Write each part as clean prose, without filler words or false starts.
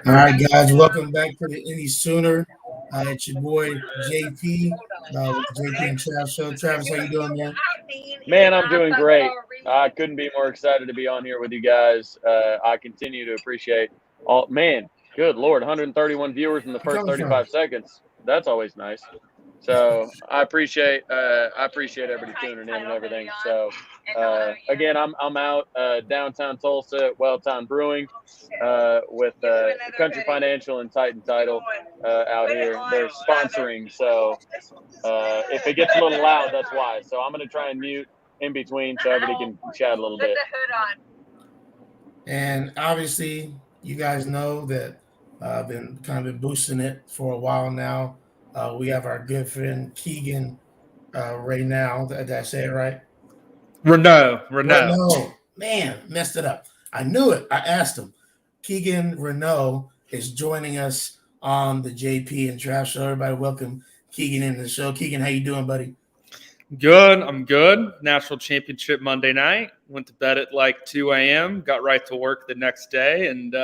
All right, guys, welcome back to the Any Sooner. It's your boy JP with the JP and Trav Show. Travis, how you doing, man? Man, I'm doing great. I couldn't be more excited to be on here with you guys. I continue to appreciate all. Man, good Lord, 131 viewers in the Where you first coming from? 35 seconds. That's always nice. So I appreciate everybody tuning in and everything. So again, I'm out downtown Tulsa at Welltown Brewing with Country Financial and Titan Title out here. They're sponsoring, so if it gets a little loud, that's why. So I'm going to try and mute in between so everybody can chat a little bit. And obviously, you guys know that I've been boosting it for a while now. We have our good friend Keegan right now. Did I say it right? Renault. Renault. Man, messed it up. I knew it. I asked him. Keegan Renault is joining us on the JP and Trav Show. Everybody, welcome Keegan into the show. Keegan, how you doing, buddy? Good. I'm good. National championship Monday night. Went to bed at like 2 a.m. Got right to work the next day. And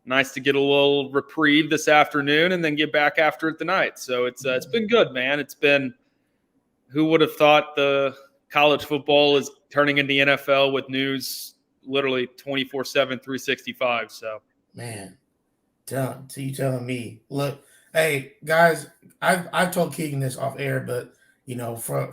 nice to get a little reprieve this afternoon and then get back after it tonight. So it's been good, man. It's been – who would have thought the college football is turning into NFL with news literally 24/7, 365. So, man, you telling me. Look, hey, guys, I've told Keegan this off air, but –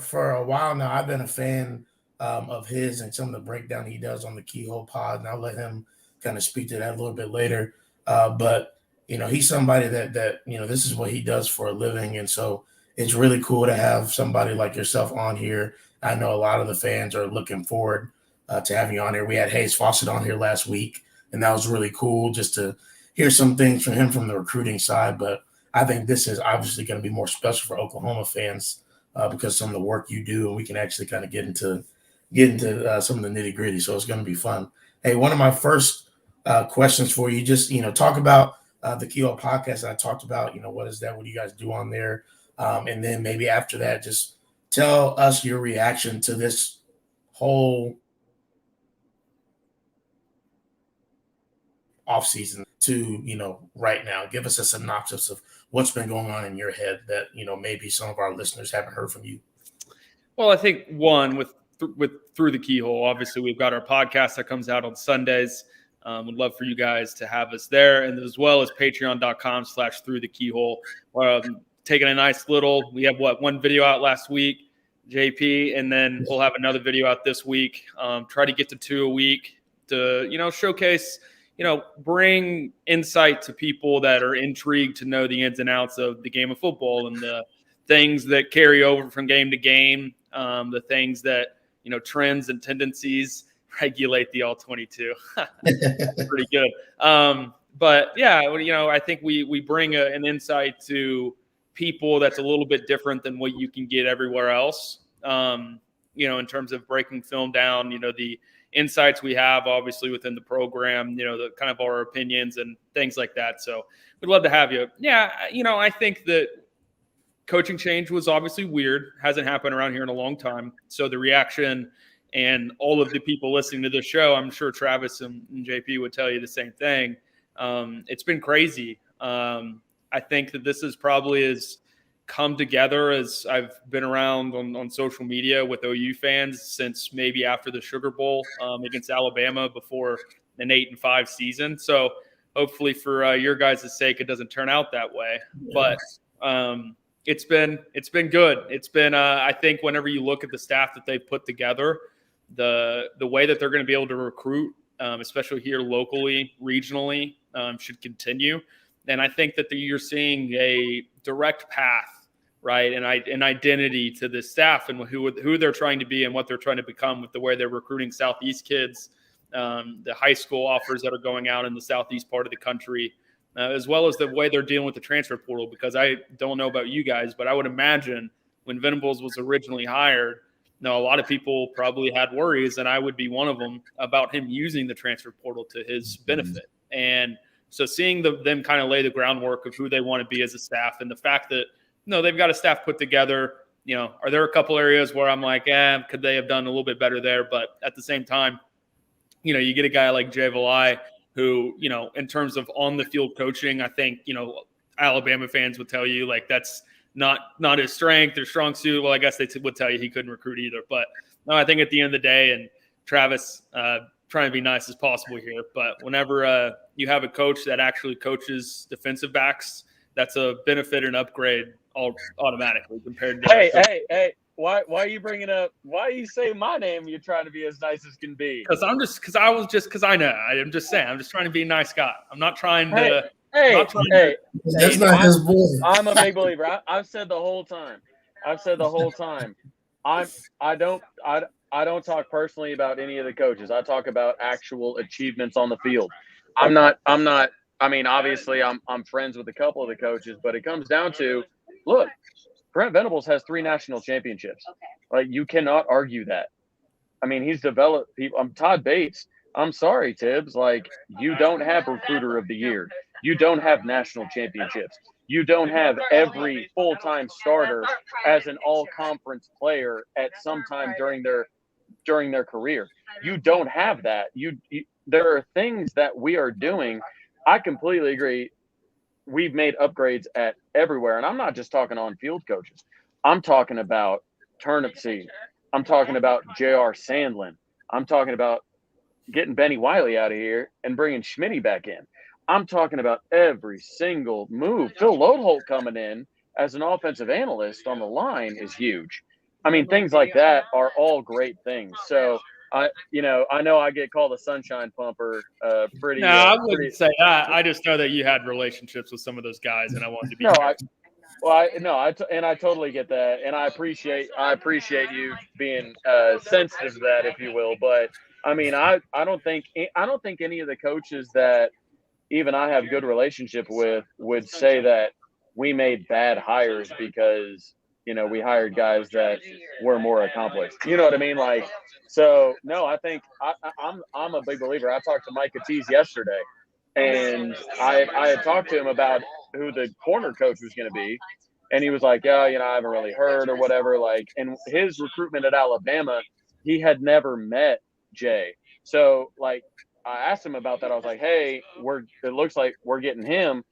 for a while now, I've been a fan of his and some of the breakdown he does on the Keyhole Pod, and I'll let him kind of speak to that a little bit later. But he's somebody that this is what he does for a living, and so it's really cool to have somebody like yourself on here. I know a lot of the fans are looking forward to having you on here. We had Hayes Fawcett on here last week, and that was really cool just to hear some things from him from the recruiting side. But I think this is obviously going to be more special for Oklahoma fans. Because some of the work you do, and we can actually kind of get into some of the nitty gritty. So it's going to be fun. Hey, one of my first questions for you, just talk about the Keo podcast. I talked about what is that? What do you guys do on there? And then maybe after that, just tell us your reaction to this whole offseason to right now. Give us a synopsis of what's been going on in your head that maybe some of our listeners haven't heard from you. Well, I think one with Through the Keyhole, obviously we've got our podcast that comes out on Sundays. Would love for you guys to have us there, and as well as patreon.com/Through the Keyhole. Taking a nice little, we have one video out last week, JP, and then we'll have another video out this week. Try to get to 2 a week to showcase, bring insight to people that are intrigued to know the ins and outs of the game of football and the things that carry over from game to game, the things that, trends and tendencies regulate the all-22. Pretty good. But yeah, I think we bring an insight to people that's a little bit different than what you can get everywhere else, in terms of breaking film down, the insights we have obviously within the program, the kind of our opinions and things like that. So we'd love to have you. Yeah. I think that coaching change was obviously weird. Hasn't happened around here in a long time. So the reaction and all of the people listening to this show, I'm sure Travis and JP would tell you the same thing. It's been crazy. I think that this is probably as come together as I've been around on social media with OU fans since maybe after the Sugar Bowl against Alabama before an 8-5 season. So hopefully for your guys' sake, it doesn't turn out that way. Yeah. But it's been good. It's been I think whenever you look at the staff that they've put together, the way that they're going to be able to recruit, especially here locally, regionally, should continue. And I think that you're seeing a direct path, right, and an identity to the staff and who they're trying to be and what they're trying to become with the way they're recruiting Southeast kids, the high school offers that are going out in the Southeast part of the country, as well as the way they're dealing with the transfer portal. Because I don't know about you guys, but I would imagine when Venables was originally hired, a lot of people probably had worries, and I would be one of them, about him using the transfer portal to his benefit. And so seeing them kind of lay the groundwork of who they want to be as a staff, and the fact that they've got a staff put together, are there a couple areas where I'm like, could they have done a little bit better there? But at the same time, you get a guy like Jay Valai who, you know, in terms of on the field coaching, I think, you know, Alabama fans would tell you like that's not his strength or strong suit. Well, I guess they would tell you he couldn't recruit either. But no, I think at the end of the day, and Travis trying to be nice as possible here, but whenever you have a coach that actually coaches defensive backs, that's a benefit and upgrade all automatically compared to Hey. Why are you bringing up? Why are you saying my name? You're trying to be as nice as can be. Because I know. I'm just saying. I'm just trying to be a nice guy. I'm not trying to. That's not his boy. I'm a big believer. I've said the whole time. I don't talk personally about any of the coaches. I talk about actual achievements on the field. I'm not. I mean, obviously, I'm friends with a couple of the coaches, but it comes down to, look, Brent Venables has 3 national championships. Like, you cannot argue that. I mean, he's developed people. I'm Todd Bates. I'm sorry, Tibbs. Like, you don't have recruiter of the year. You don't have national championships. You don't have every full-time starter as an all-conference player at some time during their career. You don't have that. There are things that we are doing. I completely agree. We've made upgrades at everywhere. And I'm not just talking on field coaches. I'm talking about turnip seed. I'm talking about J.R. Sandlin. I'm talking about getting Benny Wiley out of here and bringing Schmitty back in. I'm talking about every single move. Phil Lodeholt coming in as an offensive analyst on the line is huge. I mean, things like that are all great things. So, I know I get called a sunshine pumper. No, I wouldn't say that. I just know that you had relationships with some of those guys, and I wanted to be. I totally get that, and I appreciate you being sensitive to that, if you will. But I mean, I don't think any of the coaches that even I have good relationship with would say that we made bad hires because, you know, we hired guys that were more accomplished. You know what I mean? Like, so no, I think I'm a big believer. I talked to Mike Ortiz yesterday, and I had talked to him about who the corner coach was going to be, and he was like, yeah, you know, I haven't really heard or whatever. Like, and his recruitment at Alabama, he had never met Jay, so like, I asked him about that. I was like, hey, it looks like we're getting him.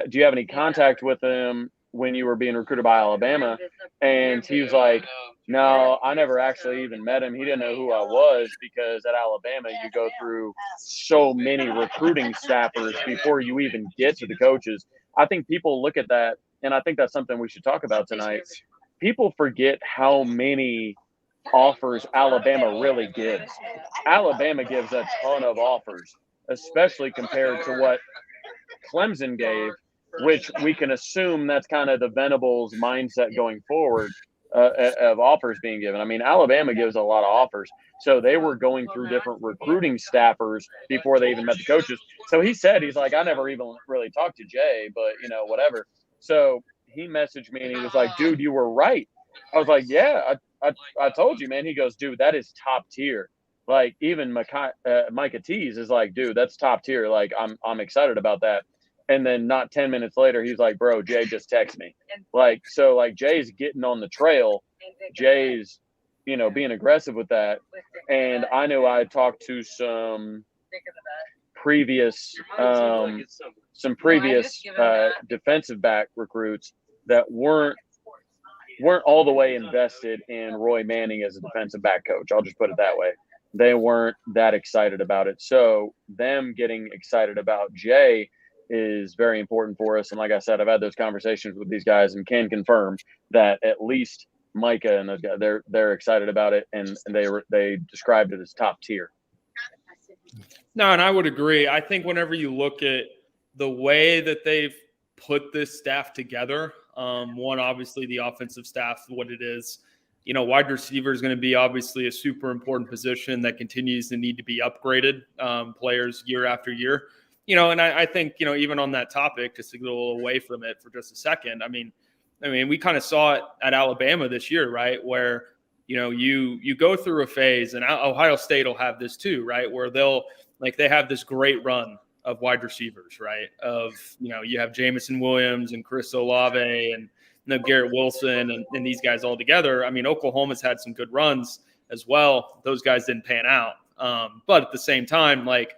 Do you have any contact with him when you were being recruited by Alabama? And he was like, no, I never actually even met him. He didn't know who I was because at Alabama, you go through so many recruiting staffers before you even get to the coaches. I think people look at that, and I think that's something we should talk about tonight. People forget how many offers Alabama really gives. Alabama gives a ton of offers, especially compared to what Clemson gave, which we can assume that's kind of the Venables mindset going forward of offers being given. I mean, Alabama gives a lot of offers. So they were going through different recruiting staffers before they even met the coaches. So he's like, I never even really talked to Jay, but, you know, whatever. So he messaged me and he was like, dude, you were right. I was like, yeah, I told you, man. He goes, dude, that is top tier. Like, even Micah Tees is like, dude, that's top tier. Like, I'm excited about that. And then not 10 minutes later, he's like, bro, Jay just texted me. Like, so like Jay's getting on the trail. Jay's, you know, being aggressive with that. And I knew I talked to some previous defensive back recruits that weren't all the way invested in Roy Manning as a defensive back coach. I'll just put it that way. They weren't that excited about it. So them getting excited about Jay is very important for us. And like I said, I've had those conversations with these guys and can confirm that at least Micah and those guys, they're excited about it, and they described it as top tier. No, and I would agree. I think whenever you look at the way that they've put this staff together, one, obviously the offensive staff, what it is, you know, wide receiver is going to be obviously a super important position that continues to need to be upgraded, players year after year. You know, and I think, you know, even on that topic, just to go a little away from it for just a second, I mean, we kind of saw it at Alabama this year, right? Where, you know, you go through a phase, and Ohio State will have this too, right? Where they have this great run of wide receivers, right? Of, you know, you have Jamison Williams and Chris Olave and, you know, Garrett Wilson and these guys all together. I mean, Oklahoma's had some good runs as well. Those guys didn't pan out. But at the same time, like,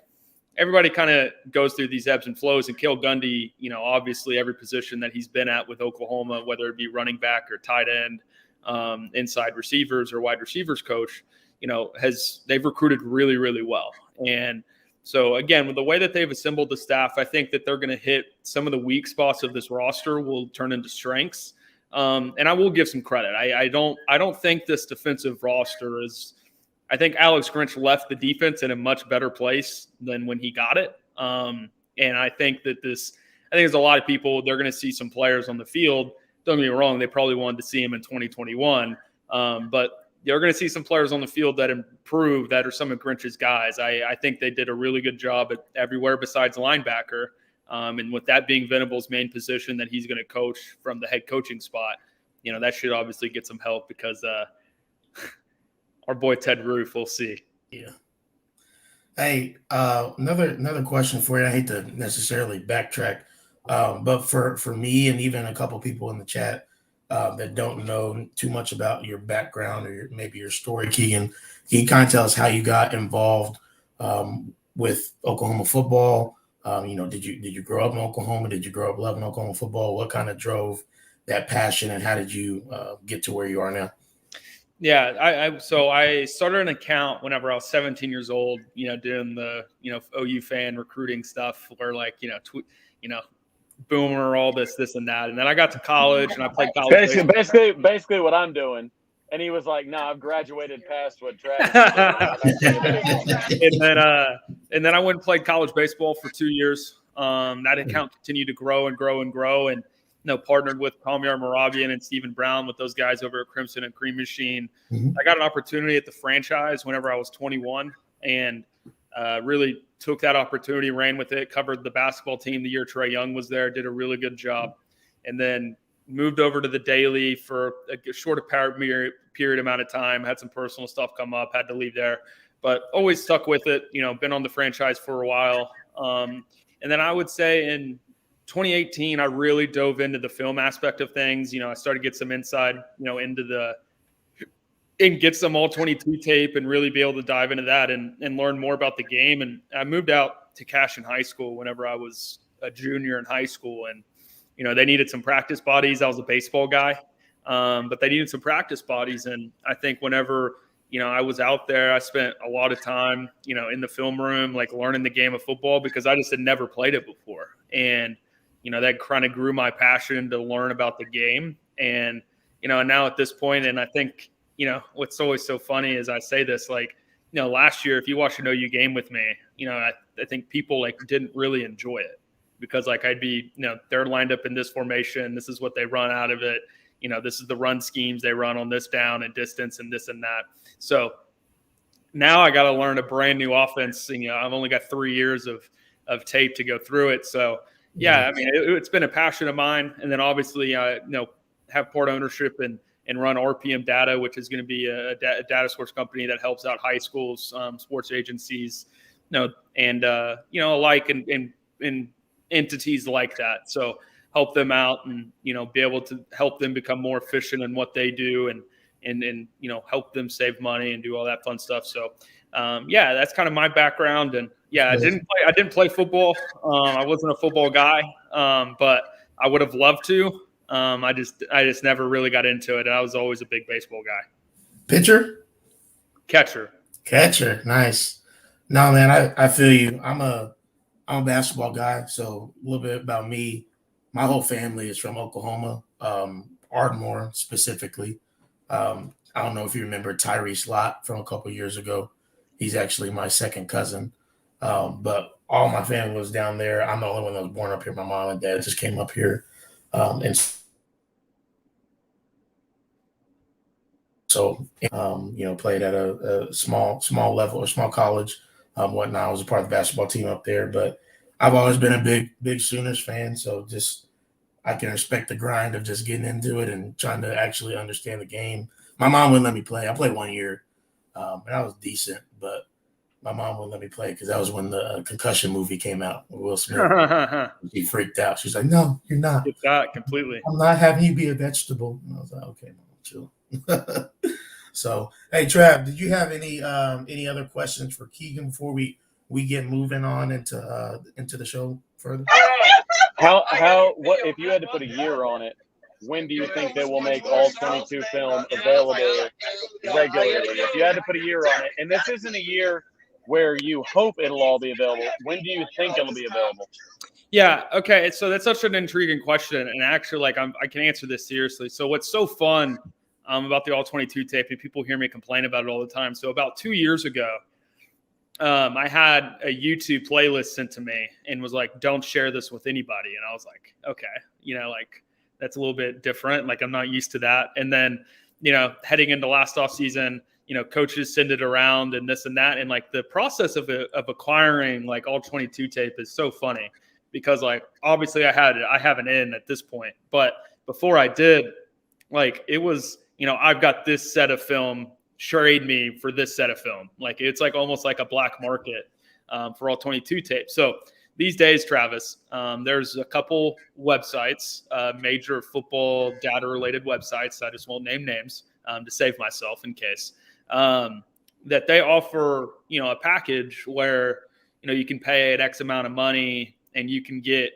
everybody kind of goes through these ebbs and flows. And Cale Gundy, obviously every position that he's been at with Oklahoma, whether it be running back or tight end, inside receivers or wide receivers coach, they've recruited really, really well. And so again, with the way that they've assembled the staff, I think that they're going to hit some of the weak spots of this roster will turn into strengths. And I will give some credit. I don't think this defensive roster is. I think Alex Grinch left the defense in a much better place than when he got it. And I think that there's a lot of people, they're going to see some players on the field. Don't get me wrong, they probably wanted to see him in 2021. But they're going to see some players on the field that improve, that are some of Grinch's guys. I think they did a really good job at everywhere besides linebacker. And with that being Venables' main position that he's going to coach from the head coaching spot, that should obviously get some help because our boy Ted Roof, we'll see. Yeah. Hey, another question for you. I hate to necessarily backtrack, but for me and even a couple people in the chat that don't know too much about your background or maybe your story, Keegan, can you kind of tell us how you got involved with Oklahoma football? Did you grow up in Oklahoma? Did you grow up loving Oklahoma football? What kind of drove that passion, and how did you get to where you are now? Yeah, so I started an account whenever I was 17 years old, doing the, OU fan recruiting stuff where Boomer, all this and that. And then I got to college and I played college. Basically what I'm doing. And he was like, "No, I've graduated past what Travis." and then I went and played college baseball for 2 years. That account continued to grow and grow and grow, and partnered with Palmier Moravian and Stephen Brown with those guys over at Crimson and Cream Machine. Mm-hmm. I got an opportunity at the franchise whenever I was 21, and really took that opportunity, ran with it, covered the basketball team the year Trae Young was there, did a really good job, and then moved over to the Daily for a short period amount of time, had some personal stuff come up, had to leave there, but always stuck with it, been on the franchise for a while. And then I would say in 2018, I really dove into the film aspect of things. I started to get some insight, and get some all 22 tape and really be able to dive into that and learn more about the game. And I moved out to Cashion High School whenever I was a junior in high school, and they needed some practice bodies. I was a baseball guy, but they needed some practice bodies. And I think whenever, I was out there, I spent a lot of time, in the film room, learning the game of football because I just had never played it before. And, that kind of grew my passion to learn about the game. And, now at this point, and I think, what's always so funny is I say this, last year, if you watched an OU game with me, I think people didn't really enjoy it. Because I'd be, they're lined up in this formation. This is what they run out of it. This is the run schemes they run on this down and distance and this and that. So now I got to learn a brand new offense. And, I've only got 3 years of tape to go through it. So yeah, I mean, it's been a passion of mine. And then obviously, have part ownership and run RPM Data, which is going to be a data source company that helps out high schools, sports agencies, and alike in entities like that. So help them out and, be able to help them become more efficient in what they do and help them save money and do all that fun stuff. So, that's kind of my background. And I didn't play football. I wasn't a football guy, but I would have loved to. I just never really got into it. And I was always a big baseball guy. Pitcher? Catcher. Nice. No, man, I feel you. I'm a basketball guy, so a little bit about me. My whole family is from Oklahoma, Ardmore specifically. I don't know if you remember Tyrese Lott from a couple of years ago. He's actually my second cousin. But all my family was down there. I'm the only one that was born up here. My mom and dad just came up here. And so, played at a small level or small college, whatnot. I was a part of the basketball team up there, but I've always been a big Sooners fan. So I can respect the grind of just getting into it and trying to actually understand the game. My mom wouldn't let me play. I played 1 year, and I was decent, but my mom wouldn't let me play because that was when the Concussion movie came out with Will Smith. She freaked out. She's like, "No, you're not. It's not completely. I'm not having you be a vegetable." And I was like, "Okay, mom, chill." So, hey, Trav, did you have any other questions for Keegan before we we get moving on into the show further? What if you had to put a year on it? When do you think they will make all 22 film available regularly? If you had to put a year on it, and this isn't a year where you hope it'll all be available, when do you think it'll be available? Yeah. Okay. So that's such an intriguing question, and actually, like, I can answer this seriously. So what's so fun about the All 22 tape, and people hear me complain about it all the time. So about 2 years ago, I had a YouTube playlist sent to me and was like, "Don't share this with anybody." And I was like, "Okay, like that's a little bit different. Like I'm not used to that." And then, heading into last off season, coaches send it around and this and that, and like the process of acquiring like All 22 tape is so funny because like obviously I have an in at this point, but before I did, like it was, I've got this set of film. Trade me for this set of film. Like it's like almost like a black market for All 22 tape. So these days, Travis, there's a couple websites, major football data related websites. I just won't name names to save myself in case that they offer, a package where, you can pay an X amount of money and you can get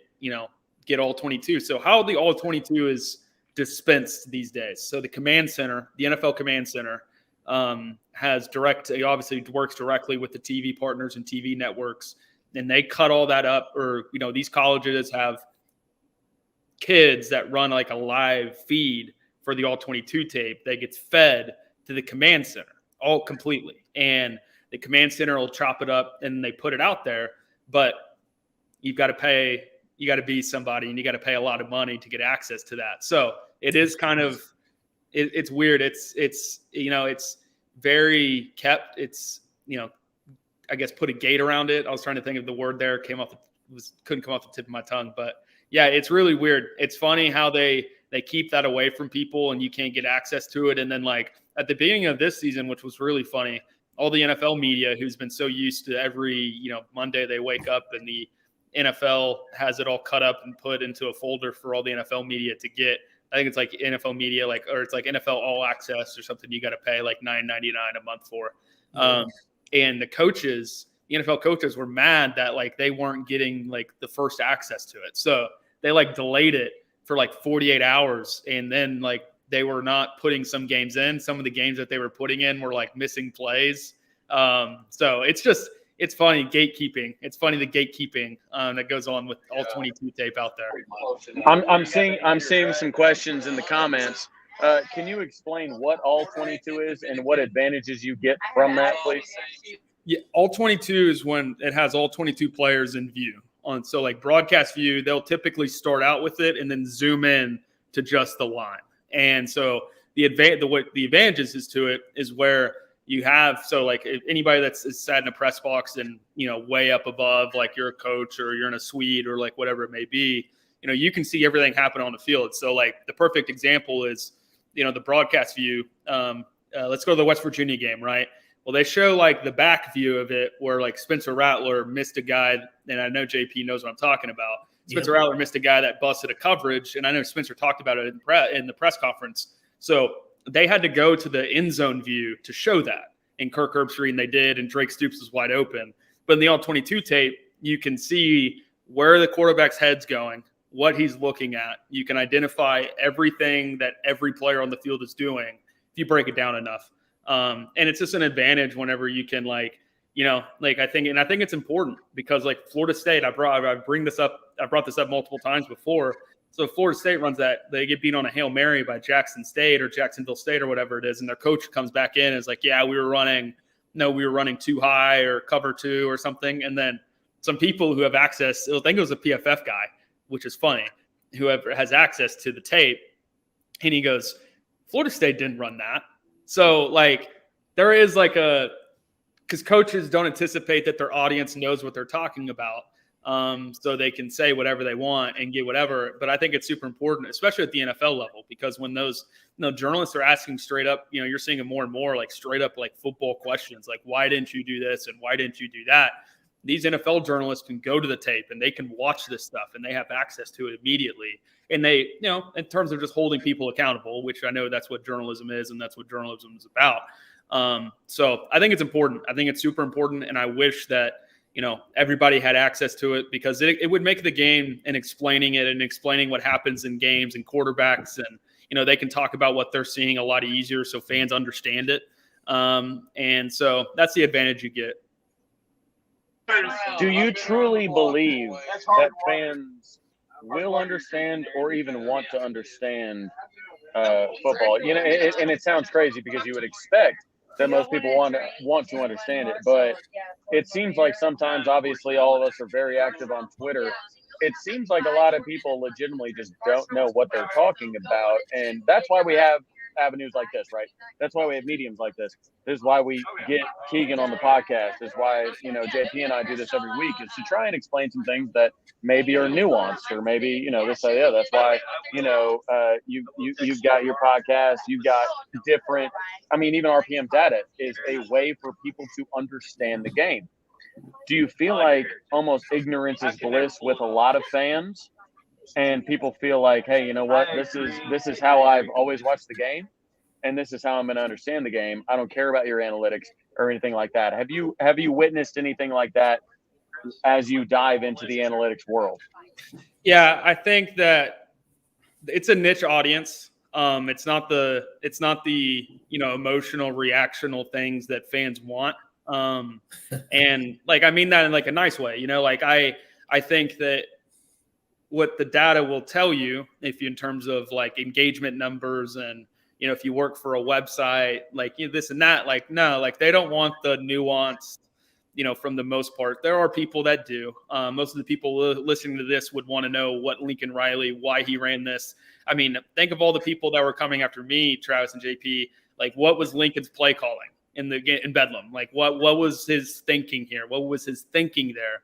All 22. So how the All 22 is dispensed these days. So the command center, the NFL command center, obviously works directly with the TV partners and TV networks, and they cut all that up. Or, these colleges have kids that run like a live feed for the All 22 tape that gets fed to the command center all completely. And the command center will chop it up and they put it out there, but you've got to be somebody and you got to pay a lot of money to get access to that. So it is kind of, it's weird. It's very kept. It's, I guess put a gate around it. I was trying to think of the word there. Couldn't come off the tip of my tongue, but yeah, it's really weird. It's funny how they keep that away from people and you can't get access to it. And then like at the beginning of this season, which was really funny, all the NFL media who's been so used to every, Monday they wake up and the NFL has it all cut up and put into a folder for all the NFL media to get. I think it's like NFL media, or it's like NFL All Access or something. You got to pay like $9.99 a month for. And the NFL coaches were mad that like they weren't getting like the first access to it, so they like delayed it for like 48 hours, and then like they were not putting some games in. Some of the games that they were putting in were like missing plays. So it's funny gatekeeping. It's funny the gatekeeping that goes on with All 22 tape out there. I'm seeing some questions in the comments. Can you explain what All 22 is and what advantages you get from that, please? Yeah, All 22 is when it has all 22 players in view. So like broadcast view, they'll typically start out with it and then zoom in to just the line. And so the advantages is to it is where you have, so like if anybody that's sat in a press box and, way up above, like you're a coach or you're in a suite or like whatever it may be, you can see everything happen on the field. So like the perfect example is, the broadcast view. Let's go to the West Virginia game, right? Well, they show like the back view of it where like Spencer Rattler missed a guy, and I know JP knows what I'm talking about. Spencer Rattler missed a guy that busted a coverage, and I know Spencer talked about it in the press conference. So they had to go to the end zone view to show that. And Kirk Herbstreit, and they did, and Drake Stoops was wide open. But in the All 22 tape, you can see where the quarterback's head's going, what he's looking at. You can identify everything that every player on the field is doing if you break it down enough. And it's just an advantage whenever you can I think it's important because like Florida State, I brought this up multiple times before. So Florida State runs that, they get beat on a Hail Mary by Jackson State or Jacksonville State or whatever it is. And their coach comes back in and is like, yeah, we were running too high or cover two or something. And then some people who have access, I think it was a PFF guy, which is funny, whoever has access to the tape. And he goes, Florida State didn't run that. So like there is because coaches don't anticipate that their audience knows what they're talking about. So they can say whatever they want and get whatever. But I think it's super important, especially at the NFL level, because when those journalists are asking straight up, you're seeing it more and more like straight up like football questions, like why didn't you do this and why didn't you do that? These NFL journalists can go to the tape and they can watch this stuff and they have access to it immediately. And they, in terms of just holding people accountable, which I know that's what journalism is and that's what journalism is about. So I think it's important. I think it's super important. And I wish that, everybody had access to it, because it would make the game and explaining it and explaining what happens in games and quarterbacks, and they can talk about what they're seeing a lot easier so fans understand it. And so that's the advantage you get. Do you truly believe that fans will understand or even want to understand football? And it sounds crazy because you would expect that most people want to understand it, but it seems like sometimes, obviously, all of us are very active on Twitter. It seems like a lot of people legitimately just don't know what they're talking about, and that's why we have avenues like this, right? That's why we have mediums like this. This is why we get Keegan on the podcast. This is why JP and I do this every week, is to try and explain some things that maybe are nuanced, or maybe this. Yeah, that's why you've got your podcast. You've got different. I mean, even RPM data is a way for people to understand the game. Do you feel like almost ignorance is bliss with a lot of fans, and people feel like, hey, you know what, this is how I've always watched the game, and this is how I'm going to understand the game. I don't care about your analytics or anything like that. Have you witnessed anything like that as you dive into the analytics world? Yeah, I think that it's a niche audience. It's not the emotional reactional things that fans want. And I mean that in a nice way, I think that what the data will tell you, in terms of engagement numbers, and if you work for a website, this and that, no, they don't want the nuance, from the most part. There are people that do. Most of the people listening to this would want to know what Lincoln Riley, why he ran this. I mean, think of all the people that were coming after me, Travis and JP. What was Lincoln's play calling in Bedlam? What was his thinking here? What was his thinking there?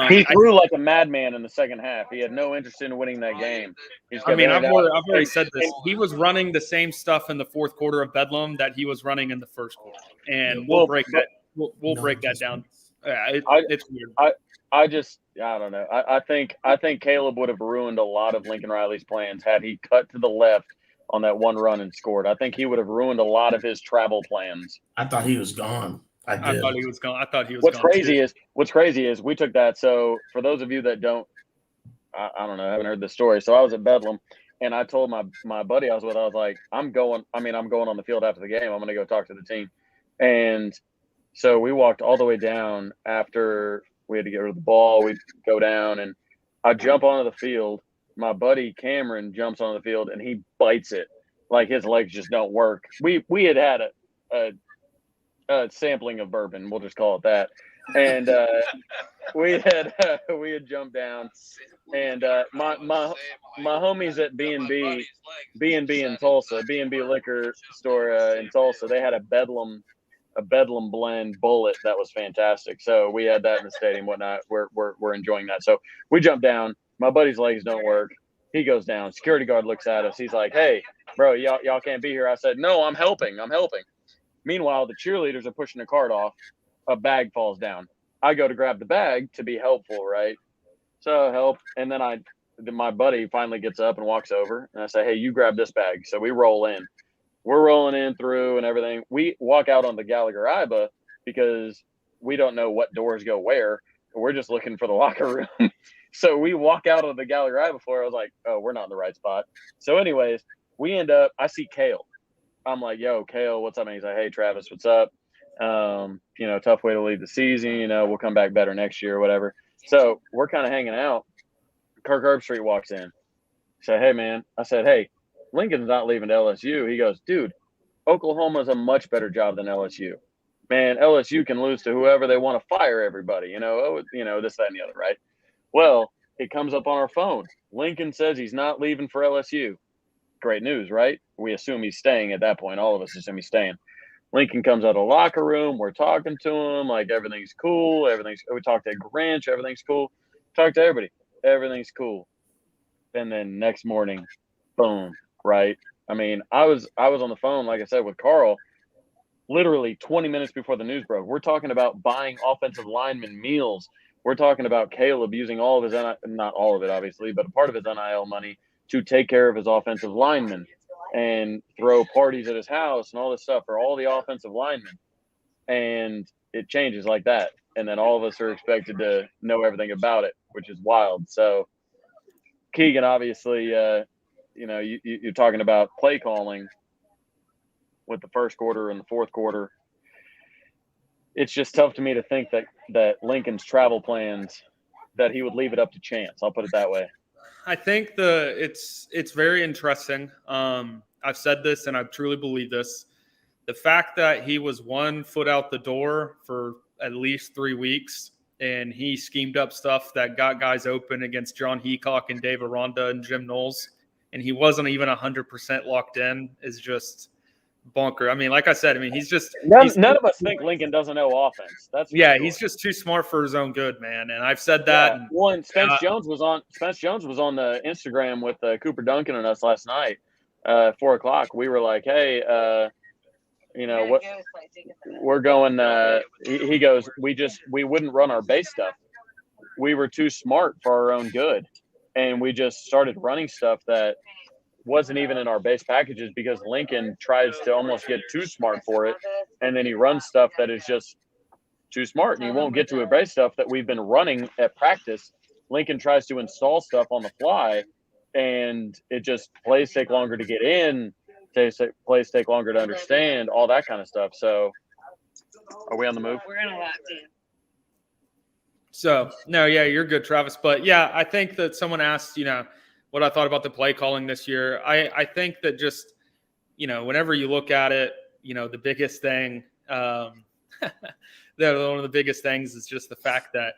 He threw like a madman in the second half. He had no interest in winning that game. I've already said this. He was running the same stuff in the fourth quarter of Bedlam that he was running in the first quarter, and we'll break that. We'll break that down. Yeah, it's weird. I don't know. I think Caleb would have ruined a lot of Lincoln Riley's plans had he cut to the left on that one run and scored. I think he would have ruined a lot of his travel plans. I thought he was gone. I thought he was gone. What's crazy is we took that. So for those of you that don't, I don't know, haven't heard this story. So I was at Bedlam, and I told my buddy I was with, I was like, I'm going on the field after the game. I'm going to go talk to the team. And so we walked all the way down after we had to get rid of the ball. We go down, and I jump onto the field. My buddy Cameron jumps onto the field, and he bites it. His legs just don't work. We had a sampling of bourbon, we'll just call it that, and we had jumped down, and my homies at B&B in Tulsa, B&B liquor store in Tulsa, they had a Bedlam blend bullet that was fantastic. So we had that in the stadium, whatnot. We're enjoying that. So we jumped down. My buddy's legs don't work. He goes down. Security guard looks at us. He's like, "Hey, bro, y'all can't be here." I said, "No, I'm helping. Meanwhile, the cheerleaders are pushing the cart off. A bag falls down. I go to grab the bag to be helpful, right? So I help, and then my buddy finally gets up and walks over, and I say, "Hey, you grab this bag." So we roll in. We're rolling in through and everything. We walk out on the Gallagher-Iba because we don't know what doors go where. We're just looking for the locker room. So we walk out on the Gallagher-Iba floor. I was like, oh, we're not in the right spot. So anyways, we end up, I see Kale. I'm like, yo, Kale, what's up? And he's like, hey, Travis, what's up? Tough way to leave the season. We'll come back better next year or whatever. So we're kind of hanging out. Kirk Herbstreit walks in. I said, hey, man. I said, hey, Lincoln's not leaving to LSU. He goes, dude, Oklahoma's a much better job than LSU. Man, LSU can lose to whoever they want to fire everybody, this, that, and the other, right? Well, it comes up on our phone. Lincoln says he's not leaving for LSU. Great news, right? We assume he's staying at that point. All of us assume he's staying. Lincoln comes out of the locker room. We're talking to him like everything's cool. We talked to Grinch. Everything's cool. Talk to everybody. Everything's cool. And then next morning, boom, right? I mean, I was on the phone, like I said, with Carl, literally 20 minutes before the news broke. We're talking about buying offensive lineman meals. We're talking about Caleb using all of his, not all of it, obviously, but a part of his NIL money to take care of his offensive linemen and throw parties at his house and all this stuff for all the offensive linemen. And it changes like that. and then all of us are expected to know everything about it, which is wild. So Keegan, obviously, you're talking about play calling with the first quarter and the fourth quarter. It's just tough to me to think that Lincoln's travel plans, that he would leave it up to chance. I'll put it that way. I think it's very interesting. I've said this and I truly believe this. The fact that he was 1 foot out the door for at least 3 weeks and he schemed up stuff that got guys open against John Heacock and Dave Aranda and Jim Knowles, and he wasn't even 100% locked in is just bonker. I mean, like I said, he's just none of us think Lincoln doesn't know offense. That's yeah, sure. He's just too smart for his own good, man. And I've said that. Yeah. Well, Spence Jones was on the Instagram with Cooper Duncan and us last night, 4:00. We were like, hey, what we're going. He goes, we wouldn't run our base stuff. We were too smart for our own good, and we just started running stuff that wasn't even in our base packages because Lincoln tries to almost get too smart for it, and then he runs stuff that is just too smart, and he won't get to a base stuff that we've been running at practice. Lincoln tries to install stuff on the fly, and it just plays take longer to get in, plays take longer to understand, all that kind of stuff. So are we on the move? We're in a lot, too. So, no, yeah, you're good, Travis. But, yeah, I think that someone asked, what I thought about the play calling this year. I think that just, whenever you look at it, the biggest thing one of the biggest things is just the fact that,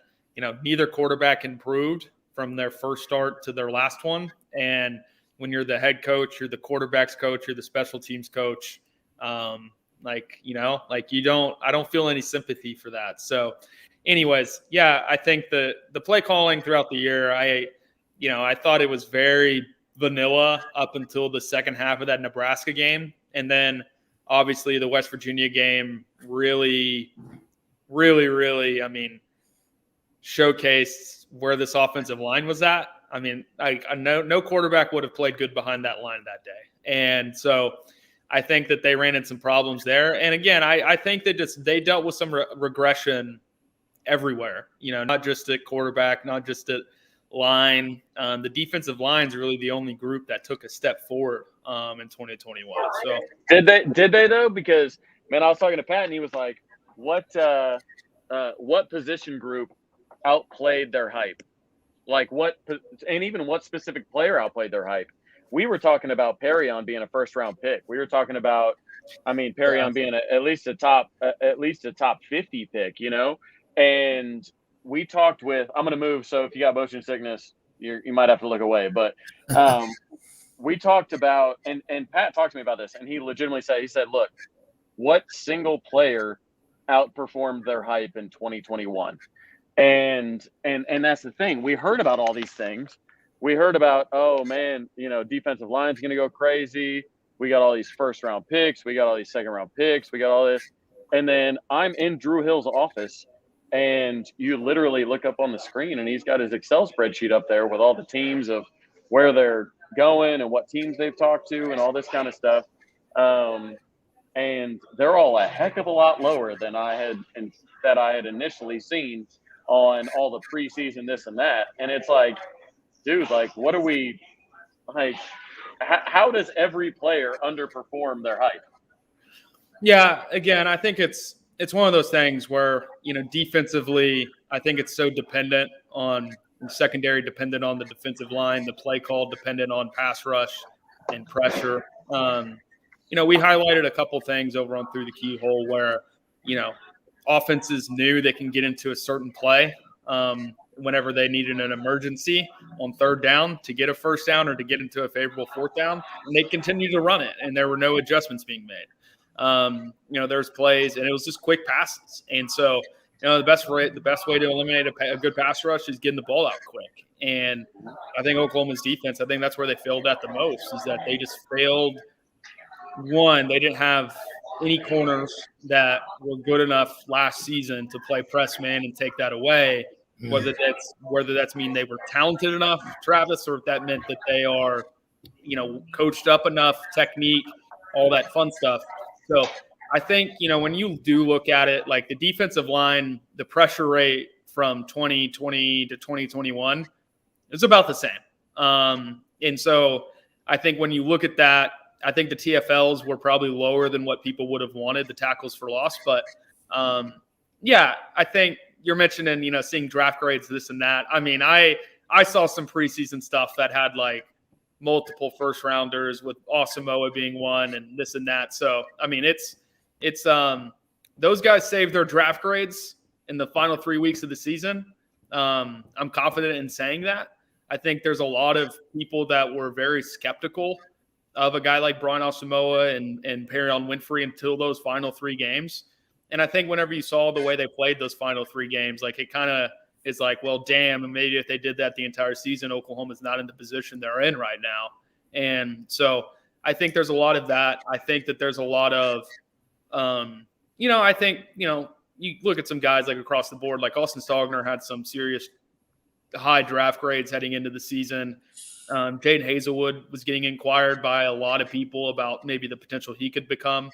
neither quarterback improved from their first start to their last one. And when you're the head coach, you're the quarterback's coach, you're the special teams coach. I don't feel any sympathy for that. So anyways, yeah, I think the play calling throughout the year, I thought it was very vanilla up until the second half of that Nebraska game. And then obviously the West Virginia game really, showcased where this offensive line was at. I know no quarterback would have played good behind that line that day. And so I think that they ran into some problems there. And again, I think that they dealt with some regression everywhere, not just at quarterback, not just at line. The defensive line is really the only group that took a step forward in 2021. So did they though? Because man, I was talking to Pat and he was like, what position group outplayed their hype? Like and even what specific player outplayed their hype? We were talking about Perrion being a first round pick. We were talking about, Perrion being at least a top 50 pick, and we talked with, I'm going to move. So if you got motion sickness, you might have to look away, but we talked about, and Pat talked to me about this, and he legitimately said, look, what single player outperformed their hype in 2021? And that's the thing. We heard about all these things. We heard about, oh man, defensive line's going to go crazy. We got all these first round picks. We got all these second round picks. We got all this. And then I'm in Drew Hill's office and you literally look up on the screen and he's got his Excel spreadsheet up there with all the teams of where they're going and what teams they've talked to and all this kind of stuff. And they're all a heck of a lot lower than I had initially seen on all the preseason this and that. And it's like, dude, like, what are we like? How does every player underperform their hype? Yeah, again, I think it's one of those things where, defensively, I think it's so dependent on secondary, dependent on the defensive line, the play call, dependent on pass rush and pressure. We highlighted a couple things over on Through the Keyhole where, offenses knew they can get into a certain play whenever they needed an emergency on third down to get a first down or to get into a favorable fourth down, and they continued to run it, and there were no adjustments being made. There's plays, and it was just quick passes. And so, the best way to eliminate a good pass rush is getting the ball out quick. And I think Oklahoma's defense, I think that's where they failed at the most, is that they just failed. One, they didn't have any corners that were good enough last season to play press man and take that away. Whether that's mean they were talented enough, Travis, or if that meant that they are, coached up enough, technique, all that fun stuff. So I think, when you do look at it, like the defensive line, the pressure rate from 2020 to 2021 is about the same. And so I think when you look at that, I think the TFLs were probably lower than what people would have wanted, the tackles for loss. But yeah, I think you're mentioning, seeing draft grades, this and that. I mean, I saw some preseason stuff that had like multiple first rounders, with Asamoah being one and this and that. So, I mean, it's those guys saved their draft grades in the final 3 weeks of the season. I'm confident in saying that. I think there's a lot of people that were very skeptical of a guy like Brian Asamoah and Perion Winfrey until those final 3 games. And I think whenever you saw the way they played those final 3 games, like it kind of is like, well, damn, and maybe if they did that the entire season, Oklahoma's not in the position they're in right now. And so I think there's a lot of that. I think that there's a lot of, I think, you look at some guys like across the board, like Austin Stogner had some serious high draft grades heading into the season. Jaden Hazelwood was getting inquired by a lot of people about maybe the potential he could become.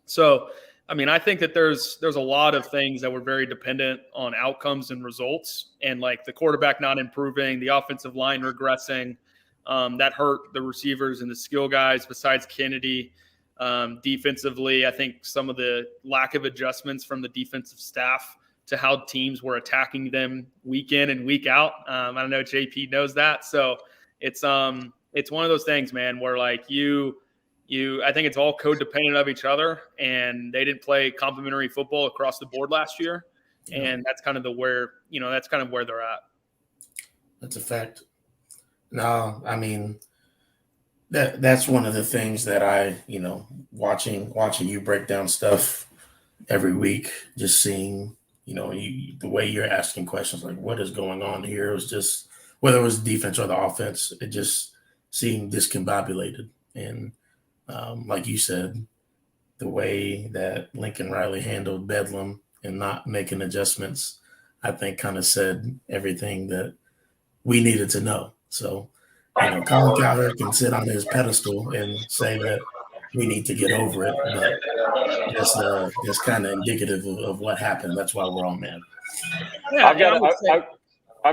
So, I mean, I think that there's a lot of things that were very dependent on outcomes and results, and like the quarterback not improving, the offensive line regressing, that hurt the receivers and the skill guys besides Kennedy. Defensively, I think some of the lack of adjustments from the defensive staff to how teams were attacking them week in and week out. I don't know, JP knows that. So it's one of those things, man, where like I think it's all codependent of each other, and they didn't play complementary football across the board last year. And that's kind of where they're at. That's a fact. No, I mean, that's one of the things that I, watching you break down stuff every week, just seeing, the way you're asking questions, like what is going on here? It was just, whether it was defense or the offense, it just seemed discombobulated. And like you said, the way that Lincoln Riley handled Bedlam and not making adjustments, I think kind of said everything that we needed to know. So, Colin Cowherd can sit on his pedestal and say that we need to get over it, but that's kind of indicative of what happened. That's why we're all mad. Yeah, I've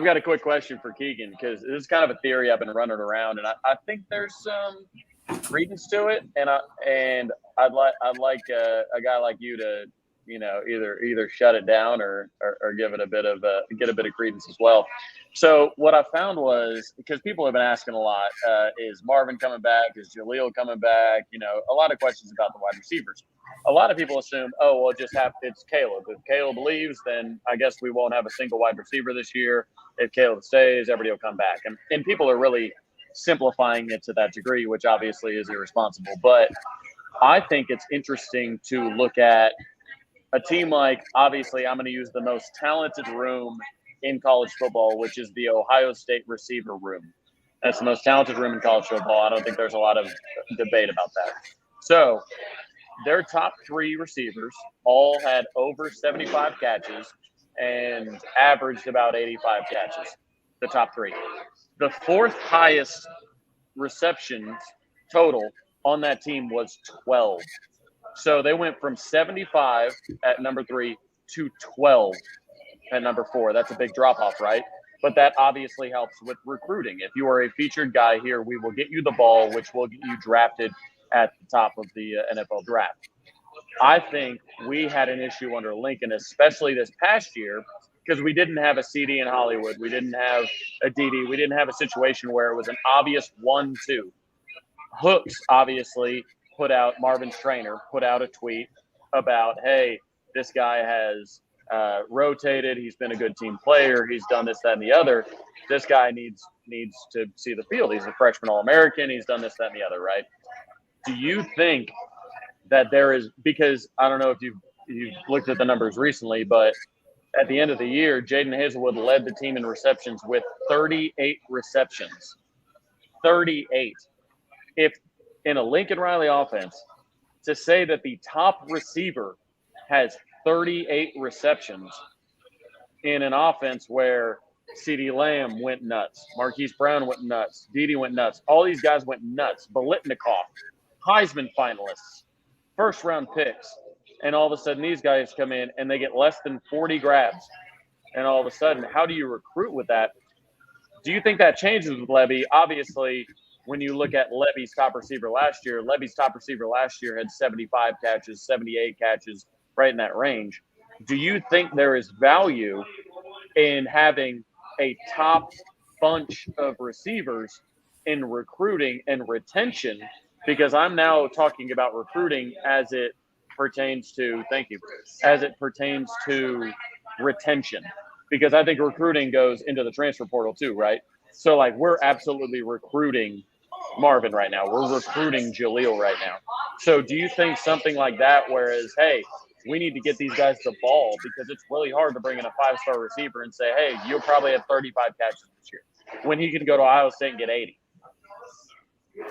got a quick question for Keegan, because this is kind of a theory I've been running around, and I think there's some credence to it, and I'd like a guy like you to either shut it down or give it get a bit of credence as well. So what I found was, because people have been asking a lot, is Marvin coming back? Is Jaleel coming back? A lot of questions about the wide receivers. A lot of people assume, it's Caleb. If Caleb leaves, then I guess we won't have a single wide receiver this year. If Caleb stays, everybody will come back. And people are really simplifying it to that degree, which obviously is irresponsible. But I think it's interesting to look at a team like, obviously, I'm going to use the most talented room in college football, which is the Ohio State receiver room. That's the most talented room in college football. I don't think there's a lot of debate about that. So their top 3 receivers all had over 75 catches and averaged about 85 catches, the top 3. The 4th highest receptions total on that team was 12. So they went from 75 at number 3 to 12 at number 4. That's a big drop-off, right? But that obviously helps with recruiting. If you are a featured guy here, we will get you the ball, which will get you drafted at the top of the NFL draft. I think we had an issue under Lincoln, especially this past year, because we didn't have a CD in Hollywood. We didn't have a DD. We didn't have a situation where it was an obvious 1-2. Hooks, obviously, Marvin's trainer put out a tweet about, hey, this guy has rotated. He's been a good team player. He's done this, that, and the other. This guy needs to see the field. He's a freshman All-American. He's done this, that, and the other, right? Do you think that there is – because I don't know if you've looked at the numbers recently, but at the end of the year, Jaden Hazelwood led the team in receptions with 38 receptions. 38. If in a Lincoln Riley offense, to say that the top receiver has 38 receptions in an offense where CeeDee Lamb went nuts, Marquise Brown went nuts, Dede went nuts, all these guys went nuts, Biletnikoff, Heisman finalists, first-round picks, and all of a sudden these guys come in and they get less than 40 grabs. And all of a sudden, how do you recruit with that? Do you think that changes with Lebby? Obviously, when you look at Lebby's top receiver last year had 75 catches, 78 catches, right in that range. Do you think there is value in having a top bunch of receivers in recruiting and retention? Because I'm now talking about recruiting as it pertains to retention, because I think recruiting goes into the transfer portal too, right? So like we're absolutely recruiting Marvin right now. We're recruiting Jaleel right now. So do you think something like that, whereas, hey, we need to get these guys the ball because it's really hard to bring in a 5-star receiver and say, hey, you'll probably have 35 catches this year when he can go to Iowa State and get 80.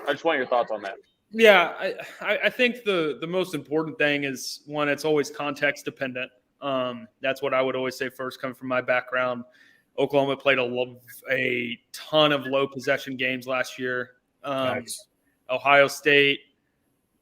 I just want your thoughts on that. Yeah, I think the most important thing is, one, it's always context dependent. That's what I would always say first, coming from my background. Oklahoma played a ton of low possession games last year. Nice. Ohio State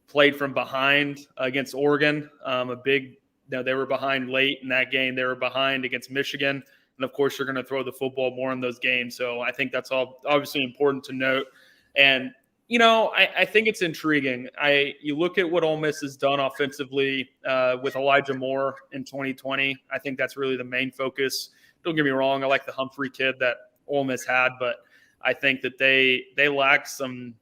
played from behind against Oregon. They were behind late in that game. They were behind against Michigan. And, of course, you're going to throw the football more in those games. So I think that's all obviously important to note. And, I think it's intriguing. You look at what Ole Miss has done offensively with Elijah Moore in 2020. I think that's really the main focus. Don't get me wrong. I like the Humphrey kid that Ole Miss had, but I think that they lack some